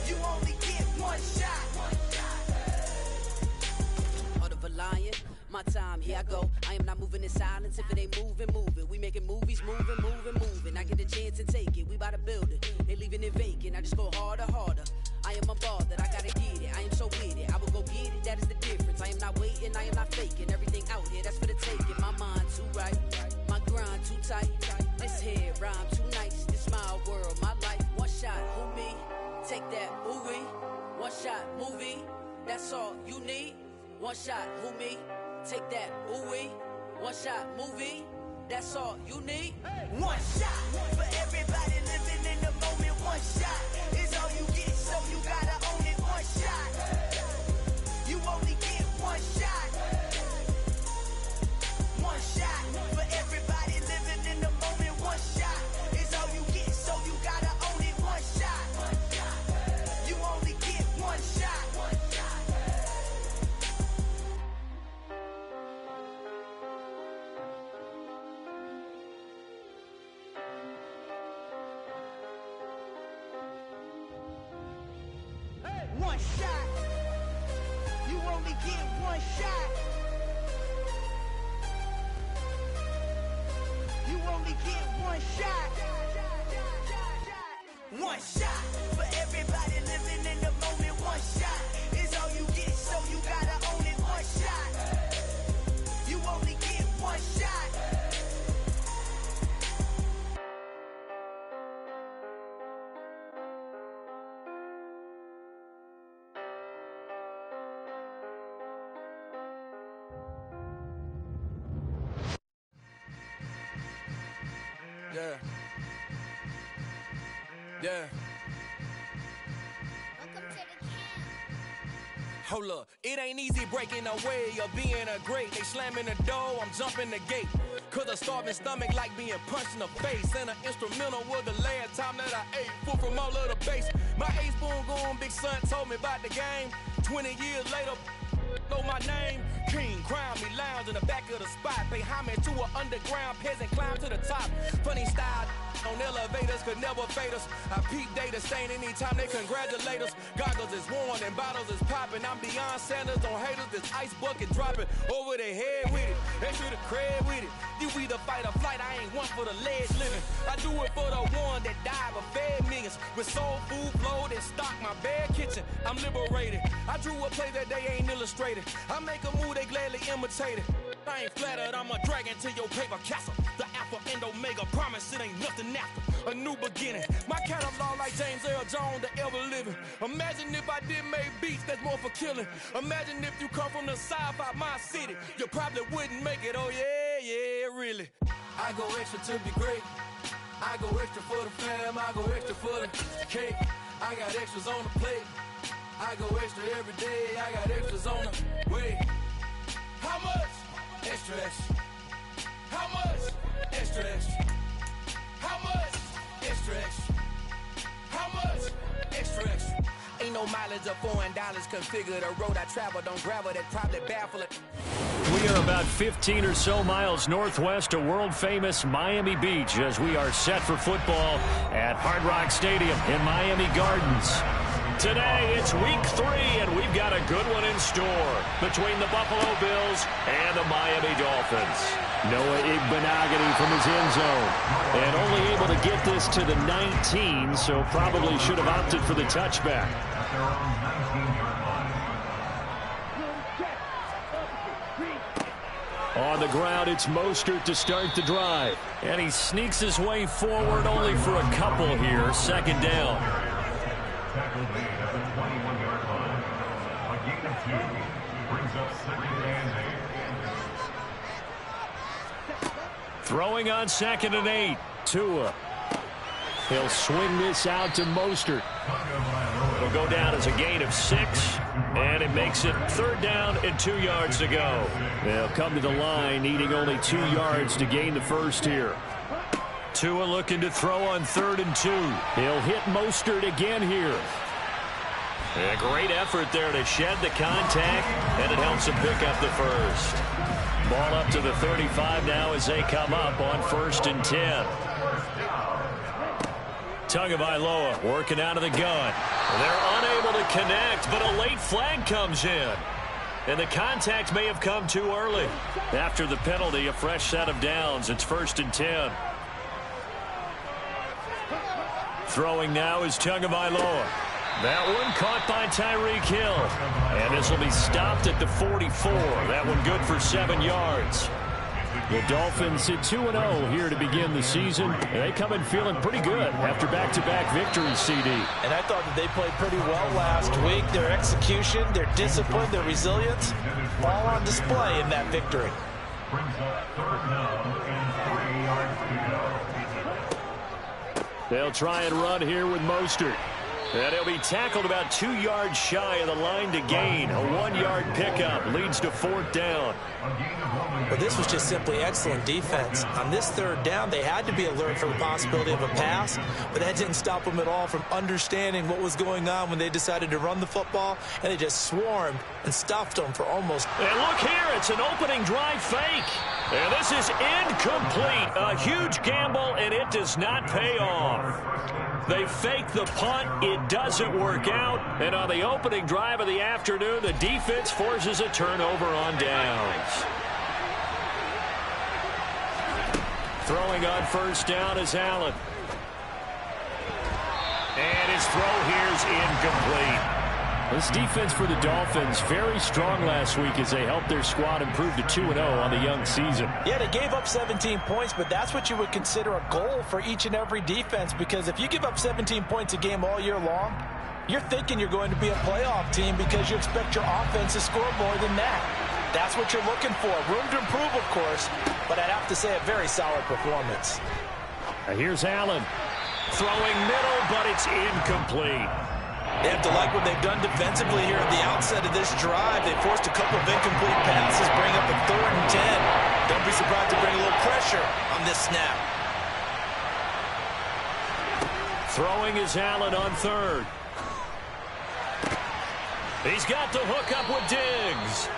You only get one shot. Heart of a lion, my time, here I go. I am not moving in silence. If it ain't moving, moving. We making movies, moving, moving, moving. I get a chance to take it. We bout to build it. They leaving it vacant. I just go harder, harder. I am a ball that I gotta get it. I am so with it. I will go get it. That is the difference. I am not waiting. I am not faking. Everything out here, that's for the taking. My mind too right. My grind too tight. This head rhyme too nice. This my world, my life. One shot, who me? Take that, movie. One shot, movie. That's all you need. One shot, who me? Take that, ooh-wee. One shot, movie. That's all you need. One shot for everybody living in the moment. One shot is all you get, so you gotta own it. One shot. You only get one shot. One shot for everybody living in the moment. One shot is all you get, so you gotta own it. One shot. You only get one shot. One shot. You only get one shot. You only get one shot. One shot for everybody living in the moment. One shot is all you get, so you gotta own it. One shot. You only get one shot. Yeah. Yeah. Hold up, it ain't easy breaking away or being a great. They slamming the door, I'm jumping the gate. Cause a starving stomach like being punched in the face. And an instrumental was the last time that I ate food from all of the base. My A-spoon going big son told me about the game. 20 years later, know my name. King, crown me, lounge in the back of the spot. Pay homage to an underground peasant, climb to the top. Funny style on elevators could never fade us. I peep data stain anytime they congratulate us. Goggles is worn and bottles is popping. I'm beyond Sanders on haters, this ice bucket dropping over their head with it. They should have cred with it. You either fight or flight, I ain't one for the ledge living. I do it for the one that died but fed millions. With soul food flowed and stocked my bad kitchen. I'm liberated. I drew a play that they ain't illustrated. I make a move, they gladly imitate it. I ain't flattered, I'm a dragon to your paper castle. The Alpha and Omega, promise it ain't nothing after. A new beginning. My catalog like James Earl Jones, the ever living. Imagine if I did make beats that's more for killing. Imagine if you come from the south out my city. You probably wouldn't make it, oh yeah, yeah, really. I go extra to be great. I go extra for the fam, I go extra for the cake. I got extras on the plate. I go extra every day, I got extras on the way. How much? Extra, extra. How much? Extra, extra. How much? Extra, extra. How much? Extra, extra. Ain't no mileage of $4 configure the road I travel. Don't gravel that probably baffle it. We are about 15 or so miles northwest of world-famous Miami Beach as we are set for football at Hard Rock Stadium in Miami Gardens. Today, it's week 3, and we've got a good one in store between the Buffalo Bills and the Miami Dolphins. Noah Igbenogany from his end zone, and only able to get this to the 19, so probably should have opted for the touchback. On the ground, it's Mostert to start the drive. And he sneaks his way forward only for a couple here. 2nd down. Throwing on 2nd and 8. Tua. He'll swing this out to Mostert. It'll go down as a gain of 6. And it makes it 3rd down and 2 yards to go. They'll come to the line needing only 2 yards to gain the first here. Tua looking to throw on 3rd and 2. He'll hit Mostert again here. A great effort there to shed the contact, and it helps him pick up the first. Ball up to the 35 now as they come up on 1st and 10. Tagovailoa working out of the gun. They're unable to connect, but a late flag comes in. And the contact may have come too early. After the penalty, a fresh set of downs. It's 1st and 10. Throwing now is Tagovailoa. That one caught by Tyreek Hill. And this will be stopped at the 44. That one good for 7 yards. The Dolphins sit 2-0 here to begin the season. And they come in feeling pretty good after back-to-back victories, CD. And I thought that they played pretty well last week. Their execution, their discipline, their resilience, all on display in that victory. They'll try and run here with Mostert. And he'll be tackled about 2 yards shy of the line to gain. A 1-yard pickup leads to 4th down. But this was just simply excellent defense. On this 3rd down, they had to be alert for the possibility of a pass, but that didn't stop them at all from understanding what was going on when they decided to run the football, and they just swarmed and stuffed them for almost... And look here, it's an opening drive fake. And this is incomplete. A huge gamble, and it does not pay off. They fake the punt. It doesn't work out. And on the opening drive of the afternoon, the defense forces a turnover on downs. Throwing on 1st down is Allen. And his throw here is incomplete. This defense for the Dolphins very strong last week as they helped their squad improve to 2-0 on the young season. Yeah, they gave up 17 points, but that's what you would consider a goal for each and every defense, because if you give up 17 points a game all year long, you're thinking you're going to be a playoff team because you expect your offense to score more than that. That's what you're looking for. Room to improve, of course, but I'd have to say a very solid performance. Here's Allen. Throwing middle, but it's incomplete. They have to like what they've done defensively here at the outset of this drive. They forced a couple of incomplete passes, bring up a 3rd and 10. Don't be surprised to bring a little pressure on this snap. Throwing is Allen on 3rd. He's got the hook up with Diggs.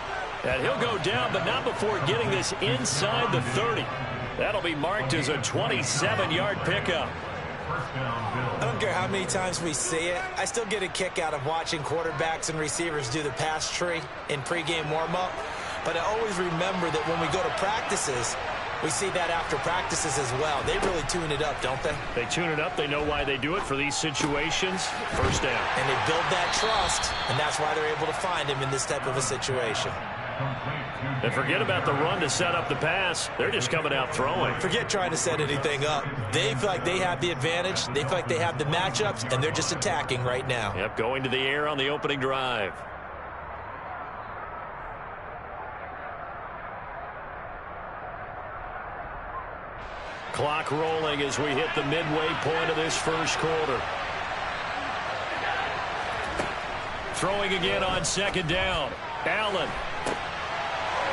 And he'll go down, but not before getting this inside the 30. That'll be marked as a 27-yard pickup. I don't care how many times we see it. I still get a kick out of watching quarterbacks and receivers do the pass tree in pregame warm-up. But I always remember that when we go to practices, we see that after practices as well. They really tune it up, don't they? They tune it up. They know why they do it for these situations. 1st down. And they build that trust, and that's why they're able to find him in this type of a situation. And forget about the run to set up the pass. They're just coming out throwing. Forget trying to set anything up. They feel like they have the advantage. They feel like they have the matchups, and they're just attacking right now. Yep, going to the air on the opening drive. Clock rolling as we hit the midway point of this 1st quarter. Throwing again on 2nd down. Allen.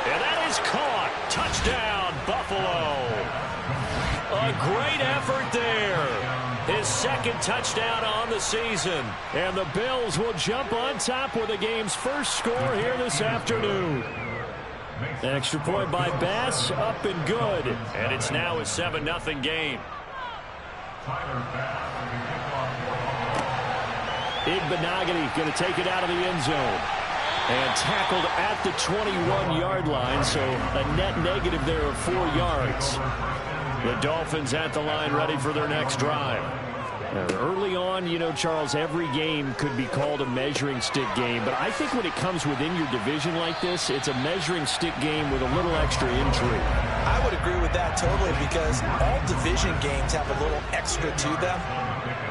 And that is caught. Touchdown, Buffalo. A great effort there. His 2nd touchdown on the season. And the Bills will jump on top with the game's first score here this afternoon. Extra point by Bass, up and good. And it's now a 7-0 game. Igbenogany going to take it out of the end zone. And tackled at the 21-yard line, so a net negative there of 4 yards. The Dolphins at the line ready for their next drive. Early on, you know, Charles, every game could be called a measuring stick game. But I think when it comes within your division like this, it's a measuring stick game with a little extra intrigue. I would agree with that totally because all division games have a little extra to them.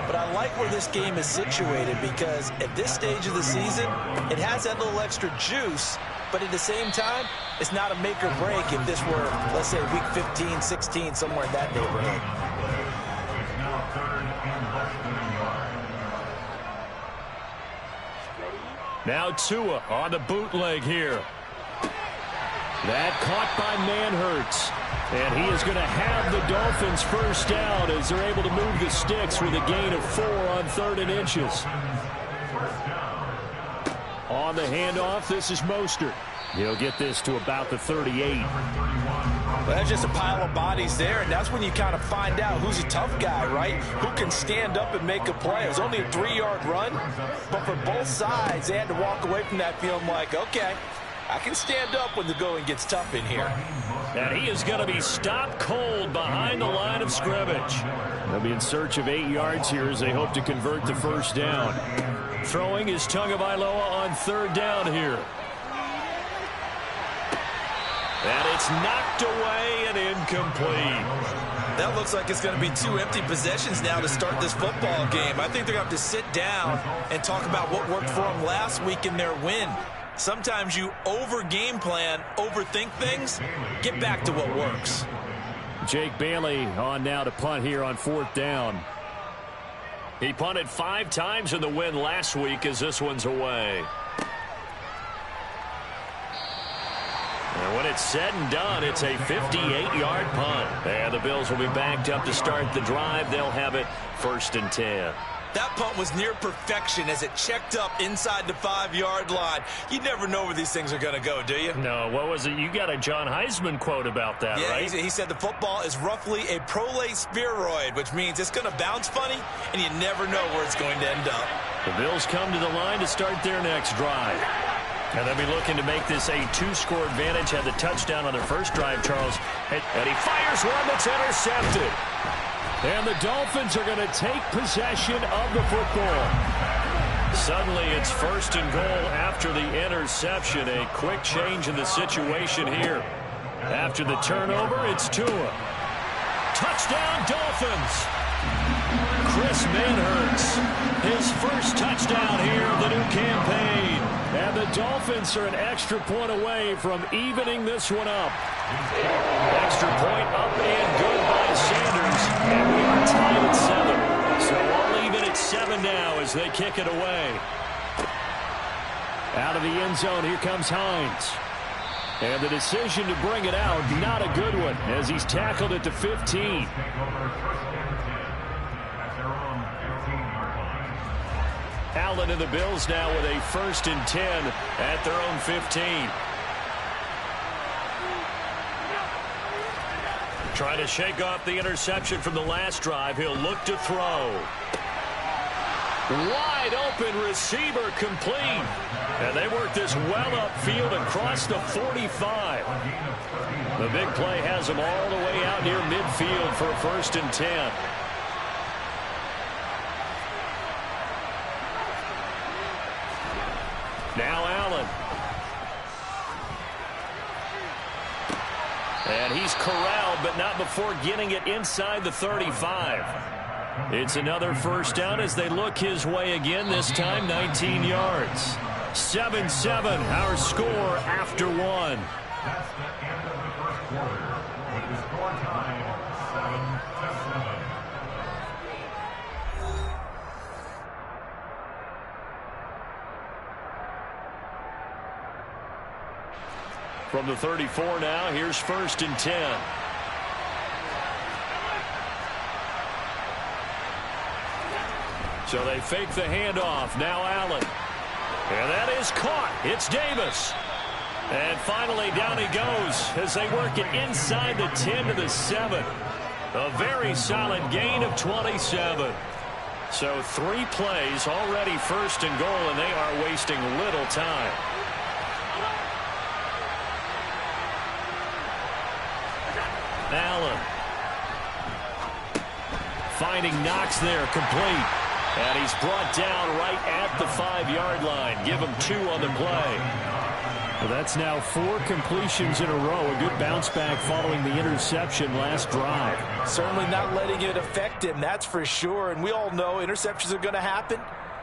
But I like where this game is situated because at this stage of the season, it has that little extra juice. But at the same time, it's not a make or break if this were, let's say, week 15, 16, somewhere in that neighborhood. Now Tua on the bootleg here. That caught by Manhurts. And he is going to have the Dolphins first down as they're able to move the sticks with a gain of 4 on 3rd and inches. On the handoff, this is Mostert. He'll get this to about the 38. Well, that's just a pile of bodies there, and that's when you kind of find out who's a tough guy, right? Who can stand up and make a play. It was only a 3-yard run, but for both sides, they had to walk away from that feeling like, okay, I can stand up when the going gets tough in here. And he is going to be stopped cold behind the line of scrimmage. They'll be in search of 8 yards here as they hope to convert the first down. Throwing is Tagovailoa on 3rd down here. And it's knocked away and incomplete. That looks like it's going to be 2 empty possessions now to start this football game. I think they're going to have to sit down and talk about what worked for them last week in their win. Sometimes you over-game plan, overthink things, get back to what works. Jake Bailey on now to punt here on 4th down. He punted 5 times in the win last week as this one's away. And when it's said and done, it's a 58-yard punt. And the Bills will be backed up to start the drive. They'll have it 1st and 10. That punt was near perfection as it checked up inside the 5-yard line. You never know where these things are going to go, do you? No, what was it? You got a John Heisman quote about that, yeah, right? He said the football is roughly a prolate spheroid, which means it's going to bounce funny, and you never know where it's going to end up. The Bills come to the line to start their next drive. And they'll be looking to make this a 2-score advantage. Had the touchdown on their first drive, Charles. And he fires one that's intercepted. And the Dolphins are going to take possession of the football. Suddenly it's 1st and goal after the interception. A quick change in the situation here. After the turnover, it's Tua. Touchdown, Dolphins. Chris Manhurts, his first touchdown here of the new campaign. And the Dolphins are an extra point away from evening this one up. Extra point up and good by Sanders. And we are tied at 7. So all even at 7 now as they kick it away. Out of the end zone, here comes Hines. And the decision to bring it out, not a good one, as he's tackled at the 15. Allen and the Bills now with a 1st and 10 at their own 15. Trying to shake off the interception from the last drive. He'll look to throw. Wide open receiver complete. And they work this well upfield across the 45. The big play has them all the way out near midfield for a 1st and 10. Now Allen. And he's corralled, but not before getting it inside the 35. It's another first down as they look his way again, this time 19 yards. 7-7, our score after 1. From the 34 now, here's 1st and 10. So they fake the handoff. Now Allen. And that is caught. It's Davis. And finally down he goes as they work it inside the 10 to the 7. A very solid gain of 27. So 3 plays already 1st and goal, and they are wasting little time. Allen Finding Knox there, complete. And he's brought down right at the 5-yard line. Give him 2 on the play. Well, that's now 4 completions in a row. A good bounce back following the interception last drive. Certainly not letting it affect him, that's for sure. And we all know interceptions are going to happen.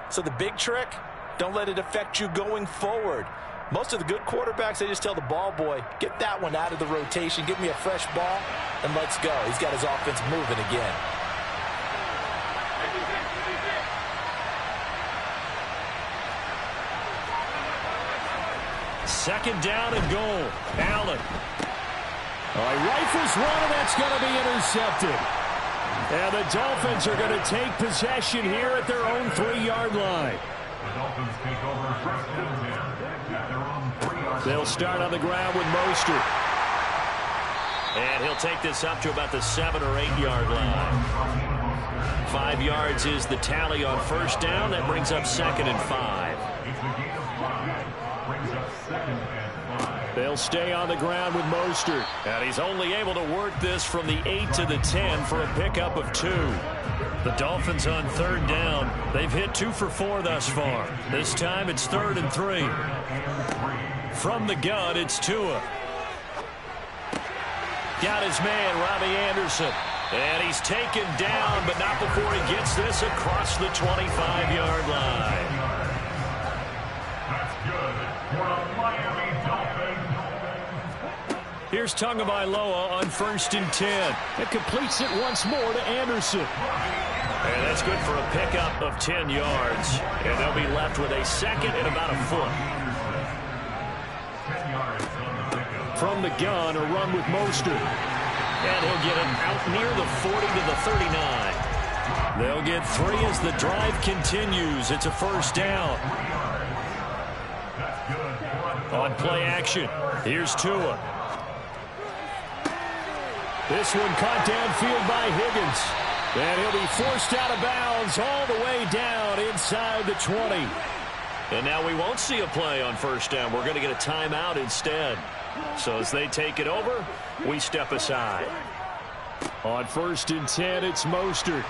So the big trick, don't let it affect you going forward. Most of the good quarterbacks, they just tell the ball boy, get that one out of the rotation, give me a fresh ball, and let's go. He's got his offense moving again. Second down and goal. Allen. Rifles one, and that's going to be intercepted. And the Dolphins are going to take possession here at their own 3-yard line. They'll start on the ground with Mostert. And he'll take this up to about the 7 or 8-yard line. 5 yards is the tally on first down. That brings up 2nd and 5. They'll stay on the ground with Mostert. And he's only able to work this from the 8 to the 10 for a pickup of 2. The Dolphins on 3rd down. They've hit 2 for 4 thus far. This time it's 3rd and 3. From the gun, it's Tua. Got his man, Robbie Anderson. And he's taken down, but not before he gets this across the 25-yard line. That's good for the Miami Dolphins. Here's Tagovailoa on 1st and 10. It completes it once more to Anderson. And that's good for a pickup of 10 yards. And they'll be left with a 2nd and about a foot. From the gun, a run with Mostert. And he'll get it out near the 40 to the 39. They'll get 3 as the drive continues. It's a 1st down. On play action, here's Tua. This one caught downfield by Higgins. And he'll be forced out of bounds all the way down inside the 20. And now we won't see a play on 1st down. We're going to get a timeout instead. So as they take it over, we step aside. On 1st and 10, it's Mostert.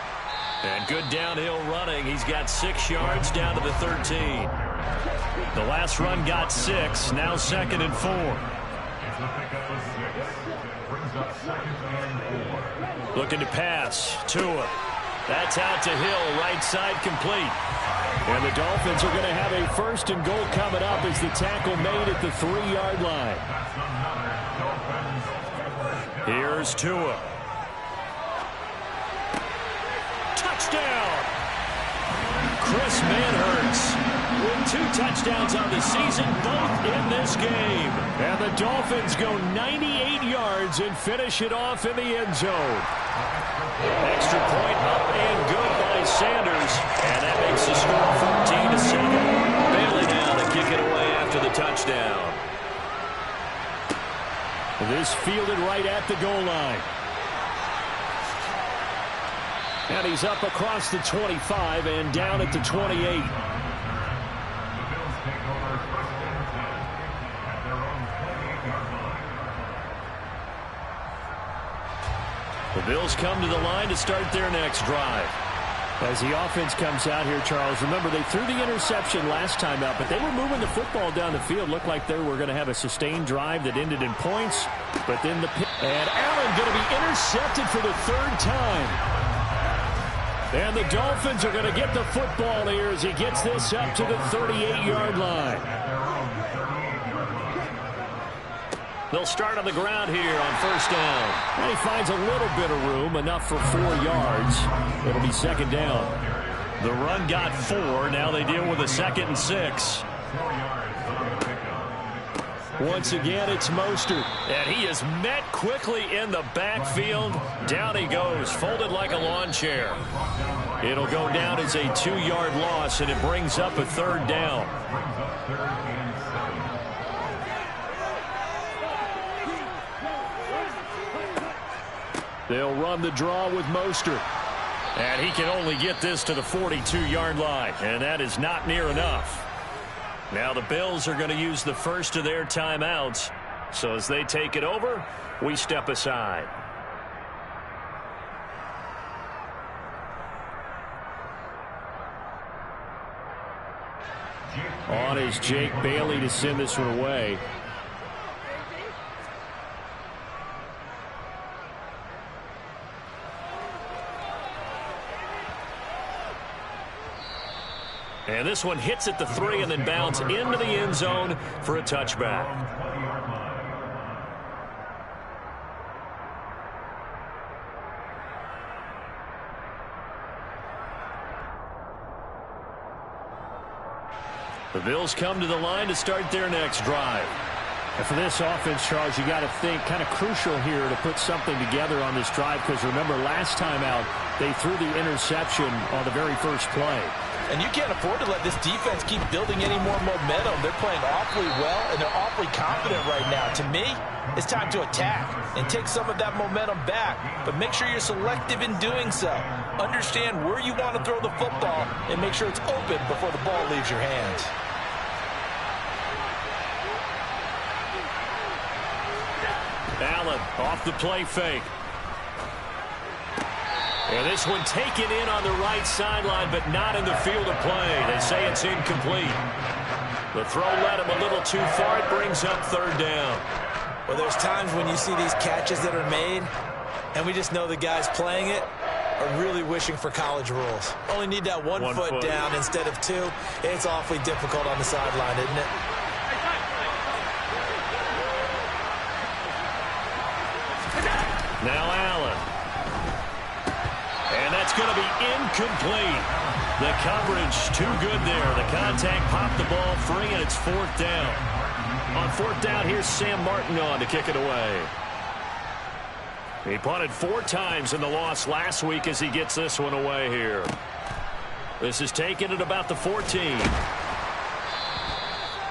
And good downhill running. He's got 6 yards down to the 13. The last run got 6. Now 2nd and 4. Looking to pass. Tua. That's out to Hill. Right side complete. And the Dolphins are going to have a 1st and goal coming up as the tackle made at the 3-yard line. Here's Tua. Touchdown! Chris Manhertz with 2 touchdowns on the season, both in this game. And the Dolphins go 98 yards and finish it off in the end zone. Extra point up and good by Sanders. And that makes the score 14-7. Bailey now to kick it away after the touchdown. This fielded right at the goal line. And he's up across the 25 and down at the 28. The Bills come to the line to start their next drive. As the offense comes out here, Charles, remember they threw the interception last time out, but they were moving the football down the field. Looked like they were going to have a sustained drive that ended in points. But then and Allen going to be intercepted for the 3rd time. And the Dolphins are going to get the football here as he gets this up to the 38-yard line. They'll start on the ground here on 1st down. And he finds a little bit of room, enough for 4 yards. It'll be 2nd down. The run got 4. Now they deal with a 2nd and 6. Once again, it's Mostert. And he is met quickly in the backfield. Down he goes, folded like a lawn chair. It'll go down as a 2-yard loss, and it brings up a 3rd down. They'll run the draw with Mostert. And he can only get this to the 42-yard line. And that is not near enough. Now the Bills are going to use the first of their timeouts. So as they take it over, we step aside. On is Jake Bailey to send this one away. And this one hits at the 3 and then bounds into the end zone for a touchback. The Bills come to the line to start their next drive. And for this offense, Charles, you got to think kind of crucial here to put something together on this drive, because remember last time out they threw the interception on the very first play. And you can't afford to let this defense keep building any more momentum. They're playing awfully well, and they're awfully confident right now. To me, it's time to attack and take some of that momentum back. But make sure you're selective in doing so. Understand where you want to throw the football and make sure it's open before the ball leaves your hands. Allen off the play fake. And this one taken in on the right sideline, but not in the field of play. They say it's incomplete. The throw led him a little too far. It brings up third down. Well, there's times when you see these catches that are made, and we just know the guys playing it are really wishing for college rules. Only need that one foot down instead of 2. It's awfully difficult on the sideline, isn't it? Now Allen. And that's going to be incomplete. The coverage too good there. The contact popped the ball free, and it's fourth down. On fourth down, here's Sam Martin on to kick it away. He punted 4 times in the loss last week as he gets this one away here. This is taken at about the 14.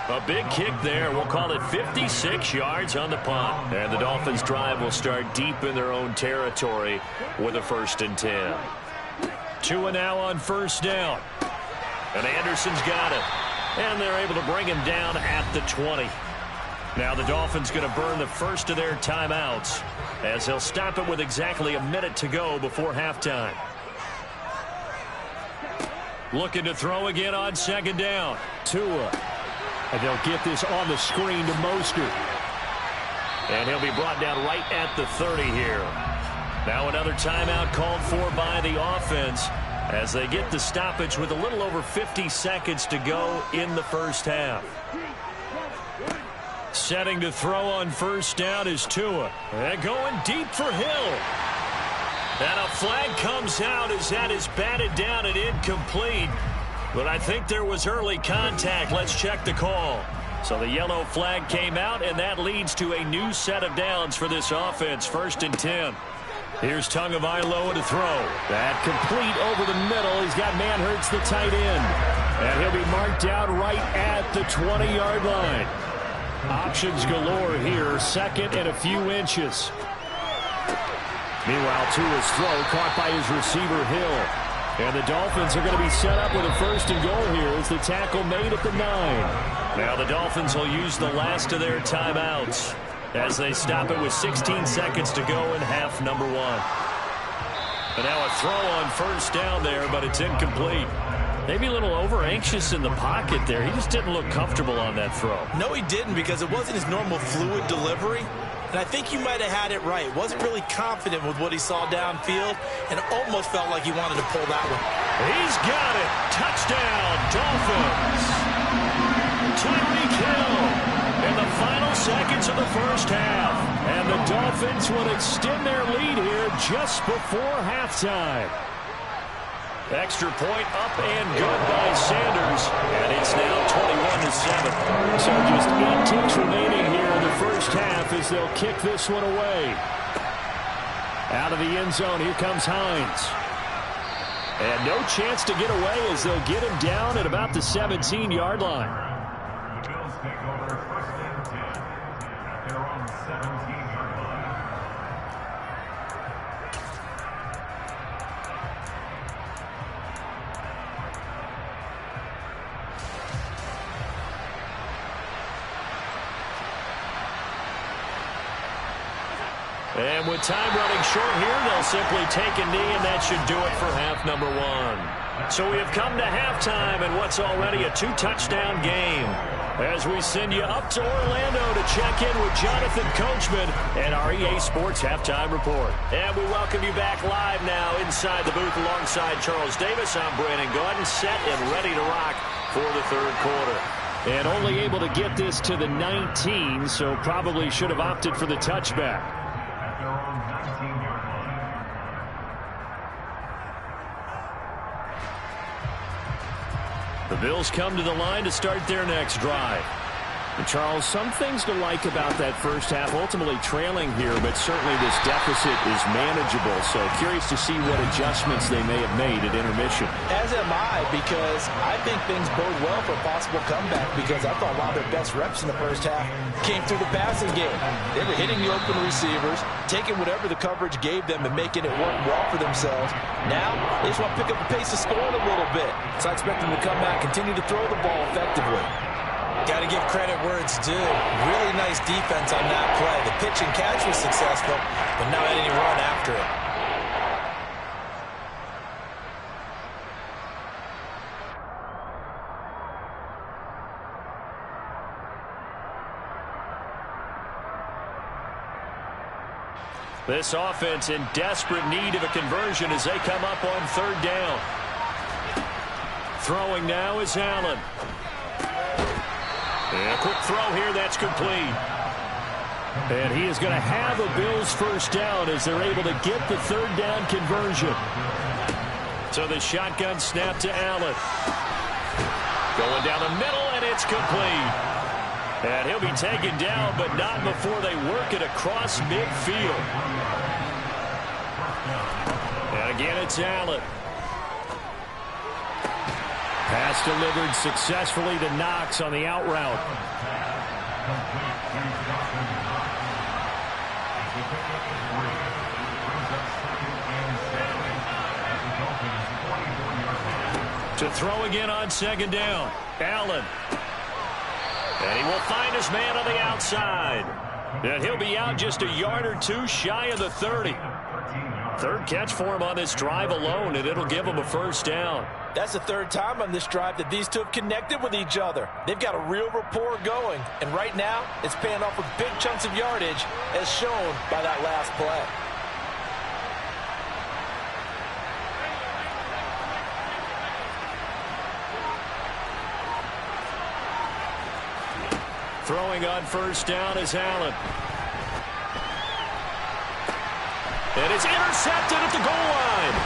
A big kick there. We'll call it 56 yards on the punt. And the Dolphins' drive will start deep in their own territory with a 1st and 10. Tua now on first down. And Anderson's got it. And they're able to bring him down at the 20. Now the Dolphins going to burn the first of their timeouts as they'll stop it with exactly a minute to go before halftime. Looking to throw again on second down. Tua. And they'll get this on the screen to Mostert. And he'll be brought down right at the 30 here. Now another timeout called for by the offense as they get the stoppage with a little over 50 seconds to go in the first half. Setting to throw on first down is Tua. And going deep for Hill. And a flag comes out as that is batted down and incomplete. But I think there was early contact. Let's check the call. So the yellow flag came out, and that leads to a new set of downs for this offense. 1st and 10. Here's Tagovailoa to throw. That complete over the middle. He's got Manhurts, the tight end. And he'll be marked out right at the 20-yard line. Options galore here. 2nd and a few inches. Meanwhile, Tua's throw caught by his receiver, Hill. And the Dolphins are going to be set up with a 1st and goal here as the tackle made at the 9. Now the Dolphins will use the last of their timeouts as they stop it with 16 seconds to go in half number 1. And now a throw on first down there, but it's incomplete. Maybe a little over-anxious in the pocket there. He just didn't look comfortable on that throw. No, he didn't, because it wasn't his normal fluid delivery. And I think you might have had it right. Wasn't really confident with what he saw downfield and almost felt like he wanted to pull that one. He's got it. Touchdown, Dolphins. Tyreek Hill in the final seconds of the first half. And the Dolphins will extend their lead here just before halftime. Extra point up and good by Sanders. And it's now 21-7. So just 8 ticks remaining here in the first half as they'll kick this one away. Out of the end zone, here comes Hines. And no chance to get away as they'll get him down at about the 17-yard line. The Bills take over 1st and 10 at their own 17-yard line. And with time running short here, they'll simply take a knee, and that should do it for half number 1. So we have come to halftime in what's already a 2-touchdown game. As we send you up to Orlando to check in with Jonathan Coachman and our EA Sports Halftime Report. And we welcome you back live now inside the booth alongside Charles Davis. I'm Brandon Gaudin, set and ready to rock for the third quarter. And only able to get this to the 19, so probably should have opted for the touchback. At their own 19-yard line. The Bills come to the line to start their next drive. And Charles, some things to like about that first half, ultimately trailing here, but certainly this deficit is manageable. So curious to see what adjustments they may have made at intermission. As am I, because I think things bode well for a possible comeback, because I thought a lot of their best reps in the first half came through the passing game. They were hitting the open receivers, taking whatever the coverage gave them and making it work well for themselves. Now, they just want to pick up the pace of scoring a little bit. So I expect them to come back, continue to throw the ball effectively. Got to give credit where it's due. Really nice defense on that play. The pitch and catch was successful, but not any run after it. This offense in desperate need of a conversion as they come up on third down. Throwing now is Allen. And a quick throw here, that's complete. And he is going to have a Bills first down as they're able to get the third down conversion. So the shotgun snap to Allen. Going down the middle, and it's complete. And he'll be taken down, but not before they work it across midfield. And again, it's Allen. Pass delivered successfully to Knox on the out route. To throw again on second down. Allen. And he will find his man on the outside. And he'll be out just a yard or two shy of the 30. Third catch for him on this drive alone, and it'll give him a first down. That's the third time on this drive that these two have connected with each other. They've got a real rapport going, and right now it's paying off with big chunks of yardage as shown by that last play. Throwing on first down is Allen. And it's intercepted at the goal line.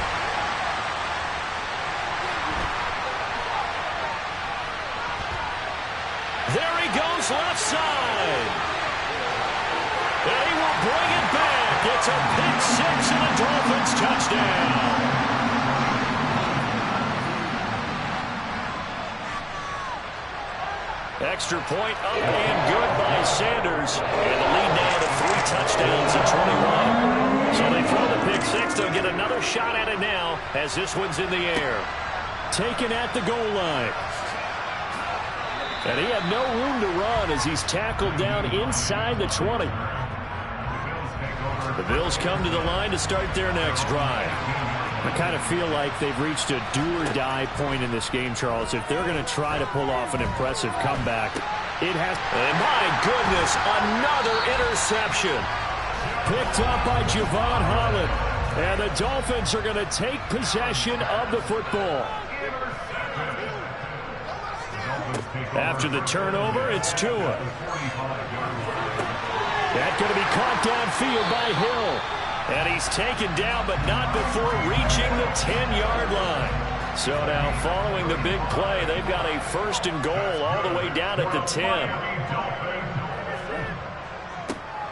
There he goes left side. And he will bring it back. It's a pick six and a Dolphins touchdown. Extra point up and good by Sanders. And the lead now to 3 touchdowns at 21. So they throw the pick six. They'll get another shot at it now as this one's in the air. Taken at the goal line. And he had no room to run as he's tackled down inside the 20. The Bills come to the line to start their next drive. I kind of feel like they've reached a do-or-die point in this game, Charles. If they're going to try to pull off an impressive comeback, it has... And my goodness, another interception. Picked up by Javon Holland. And the Dolphins are going to take possession of the football. After the turnover, it's Tua. That's going to be caught downfield by Hill. And he's taken down, but not before reaching the 10-yard line. So now, following the big play, they've got a first and goal all the way down at the 10.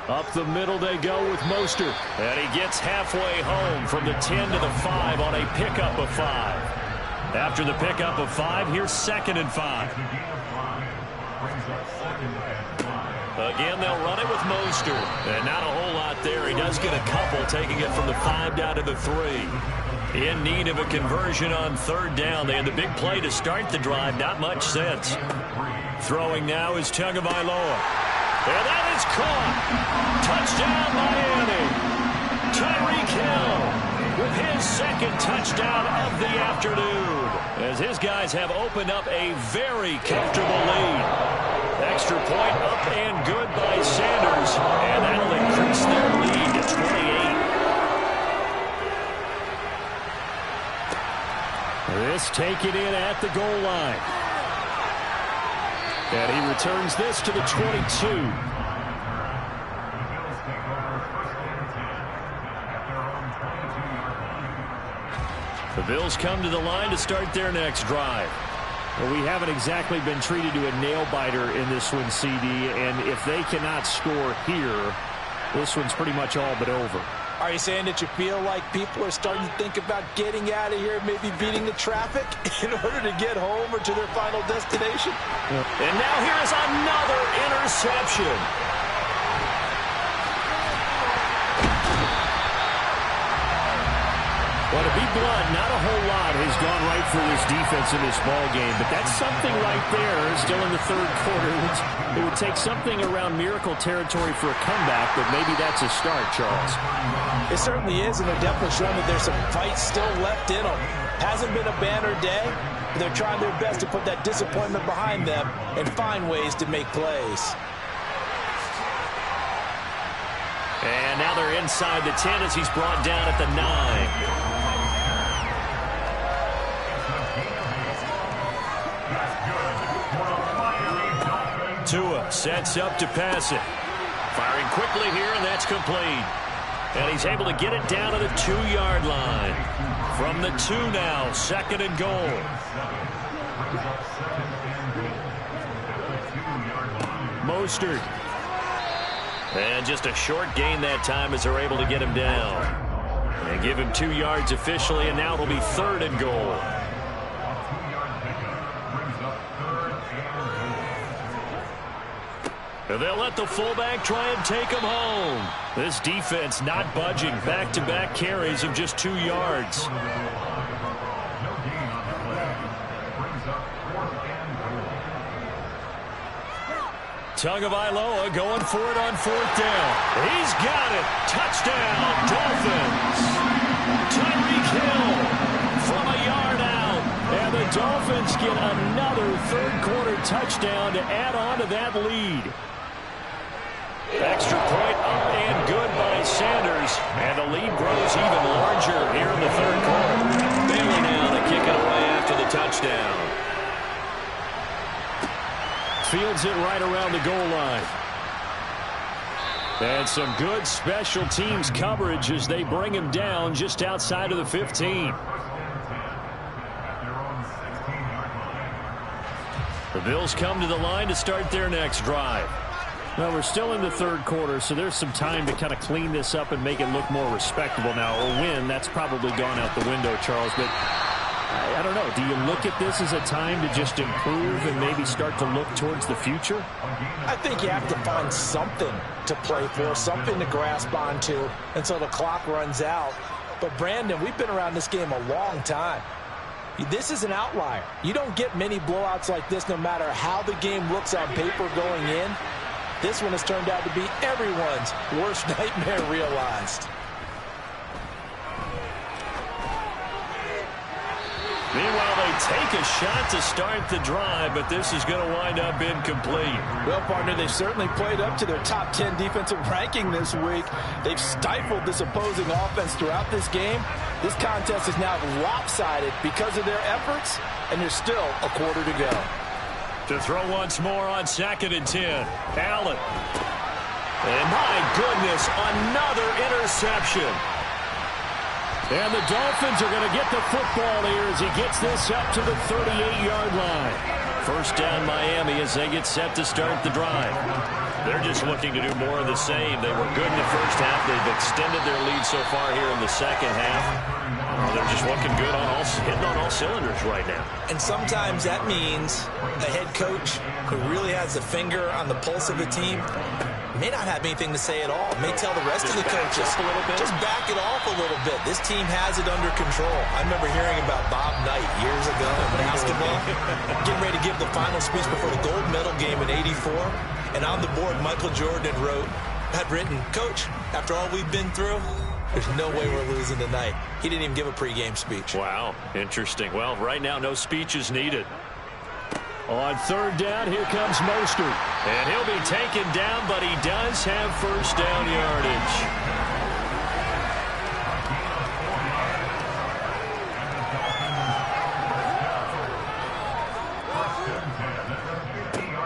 Up the middle they go with Mostert. And he gets halfway home from the 10 to the 5 on a pickup of 5. After the pickup of 5, here's 2nd and 5. Again, they'll run it with Mostert. And not a whole lot there. He does get a couple, taking it from the 5 down to the 3. In need of a conversion on third down. They had the big play to start the drive. Not much sense. Throwing now is Tagovailoa. And that is caught. Touchdown, Miami. Tyreek Hill. with his second touchdown of the afternoon, as his guys have opened up a very comfortable lead. Extra point up and good by Sanders, and that'll increase their lead to 28. This taken in at the goal line. And he returns this to the 22. The Bills come to the line to start their next drive. Well, we haven't exactly been treated to a nail-biter in this one, CD, and if they cannot score here, this one's pretty much all but over. Are you saying that you feel like people are starting to think about getting out of here, maybe beating the traffic in order to get home or to their final destination? And now here is another interception. Well, to be blunt, not a whole lot has gone right for this defense in this ball game, but that's something right there still in the third quarter. It would take something around miracle territory for a comeback, but maybe that's a start, Charles. It certainly is, and they're definitely showing that there's some fight still left in them. Hasn't been a banner day, but they're trying their best to put that disappointment behind them and find ways to make plays. And now they're inside the 10 as he's brought down at the 9. Tua sets up to pass it. Firing quickly here, and that's complete. And he's able to get it down to the 2-yard line. From the 2 now, 2nd and goal. Mostert. And just a short gain that time as they're able to get him down. And give him 2 yards officially, and now it'll be 3rd and goal. And they'll let the fullback try and take him home. This defense not budging. Back-to-back carries of just 2 yards. Tagovailoa going for it on 4th down. He's got it. Touchdown, Dolphins. Tyreek Hill from a yard out. And the Dolphins get another third-quarter touchdown to add on to that lead. Extra point up and good by Sanders. And the lead grows even larger here in the third quarter. Bailey now to kick it away after the touchdown. Fields it right around the goal line. And some good special teams coverage as they bring him down just outside of the 15. The Bills come to the line to start their next drive. Well, we're still in the third quarter, so there's some time to kind of clean this up and make it look more respectable now. A win, that's probably gone out the window, Charles, but I don't know. Do you look at this as a time to just improve and maybe start to look towards the future? I think you have to find something to play for, something to grasp onto until the clock runs out. But, Brandon, we've been around this game a long time. This is an outlier. You don't get many blowouts like this no matter how the game looks on paper going in. This one has turned out to be everyone's worst nightmare realized. Meanwhile, they take a shot to start the drive, but this is going to wind up incomplete. Well, partner, they've certainly played up to their top 10 defensive ranking this week. They've stifled this opposing offense throughout this game. This contest is now lopsided because of their efforts, and there's still a quarter to go. To throw once more on 2nd and 10. Allen. And my goodness, another interception. And the Dolphins are going to get the football here as he gets this up to the 38-yard line. First down Miami as they get set to start the drive. They're just looking to do more of the same. They were good in the first half. They've extended their lead so far here in the second half. They're just looking good hitting on all cylinders right now. And sometimes that means a head coach who really has a finger on the pulse of a team may not have anything to say at all. May tell the rest of the coaches, just back it off a little bit. This team has it under control. I remember hearing about Bob Knight years ago in basketball, getting ready to give the final speech before the gold medal game in '84. And on the board, Michael Jordan had written, "Coach, after all we've been through, there's no way we're losing tonight. He didn't even give a pregame speech. Wow, interesting. Well, right now, no speech is needed. On third down, here comes Mostert. And he'll be taken down, but he does have first down yardage.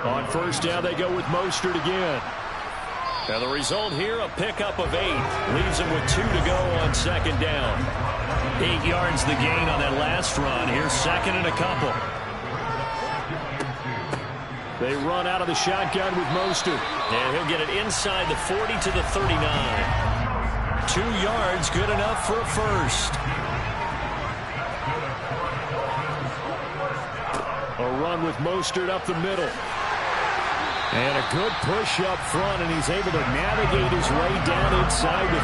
On first down, they go with Mostert again. And the result here, a pickup of 8. Leaves him with 2 to go on second down. 8 yards the gain on that last run. Here's second and a couple. They run out of the shotgun with Mostert. And he'll get it inside the 40 to the 39. 2 yards, good enough for a first. A run with Mostert up the middle. And a good push up front, and he's able to navigate his way down inside the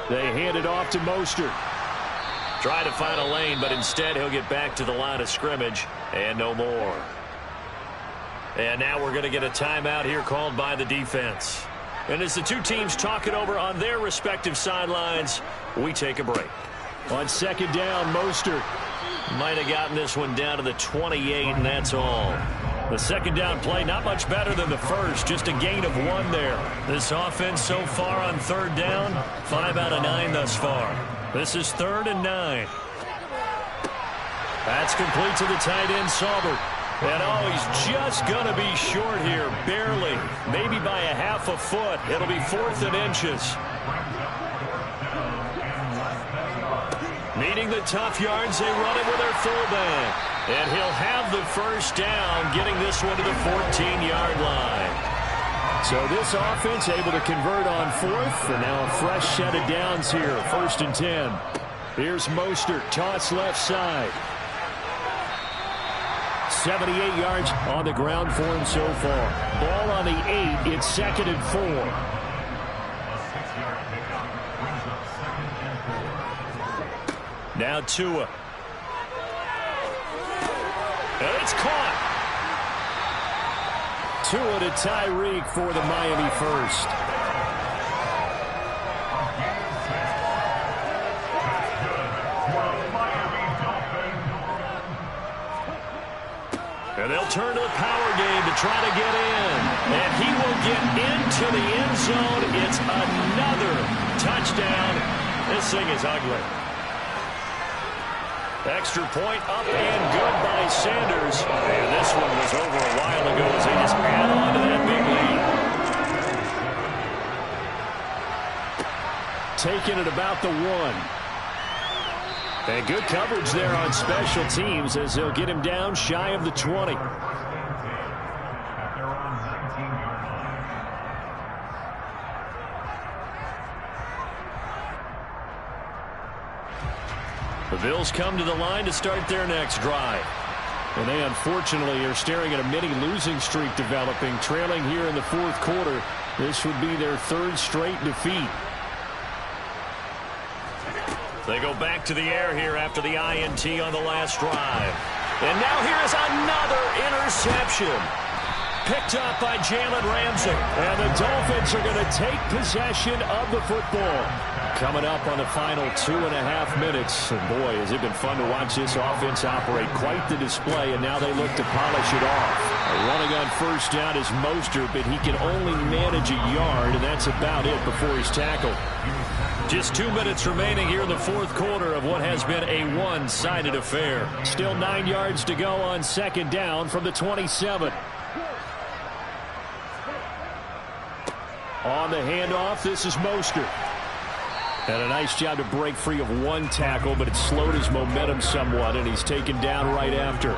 30. They hand it off to Mostert. Try to find a lane, but instead he'll get back to the line of scrimmage, and no more. And now we're going to get a timeout here called by the defense. And as the two teams talk it over on their respective sidelines, we take a break. On second down, Mostert might have gotten this one down to the 28, and that's all. The second down play not much better than the first, just a gain of 1 there. This offense so far on third down, 5 out of 9 thus far. This is 3rd and 9. That's complete to the tight end, Saubert. And oh, he's just going to be short here, barely, maybe by a half a foot. It'll be 4th and inches. Needing the tough yards, they run it with their fullback. And he'll have the first down, getting this one to the 14-yard line. So this offense able to convert on 4th, and now a fresh set of downs here, 1st and 10. Here's Mostert, toss left side. 78 yards on the ground for him so far. Ball on the 8, it's 2nd and 4. Now Tua. And it's caught. Tua to Tyreek for the Miami first. And they'll turn to the power game to try to get in. And he will get into the end zone. It's another touchdown. This thing is ugly. Extra point up and good by Sanders. And this one was over a while ago as they just add on to that big lead. Taking it about the 1. And good coverage there on special teams as they'll get him down shy of the 20. The Bills come to the line to start their next drive. And they unfortunately are staring at a mini losing streak developing, trailing here in the 4th quarter. This would be their 3rd straight defeat. They go back to the air here after the INT on the last drive. And now here is another interception. Picked up by Jalen Ramsey. And the Dolphins are going to take possession of the football. Coming up on the final 2.5 minutes. And boy, has it been fun to watch this offense operate. Quite the display, and now they look to polish it off. Running on first down is Mostert, but he can only manage a yard, and that's about it before he's tackled. Just 2 minutes remaining here in the 4th quarter of what has been a one-sided affair. Still 9 yards to go on second down from the 27. On the handoff, this is Mostert. And a nice job to break free of 1 tackle, but it slowed his momentum somewhat, and he's taken down right after.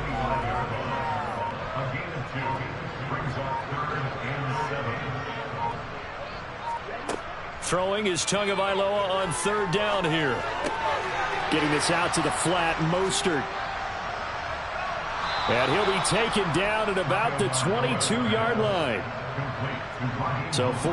Throwing is Tagovailoa on third down here. Getting this out to the flat, Mostert. And he'll be taken down at about the 22-yard line. So 4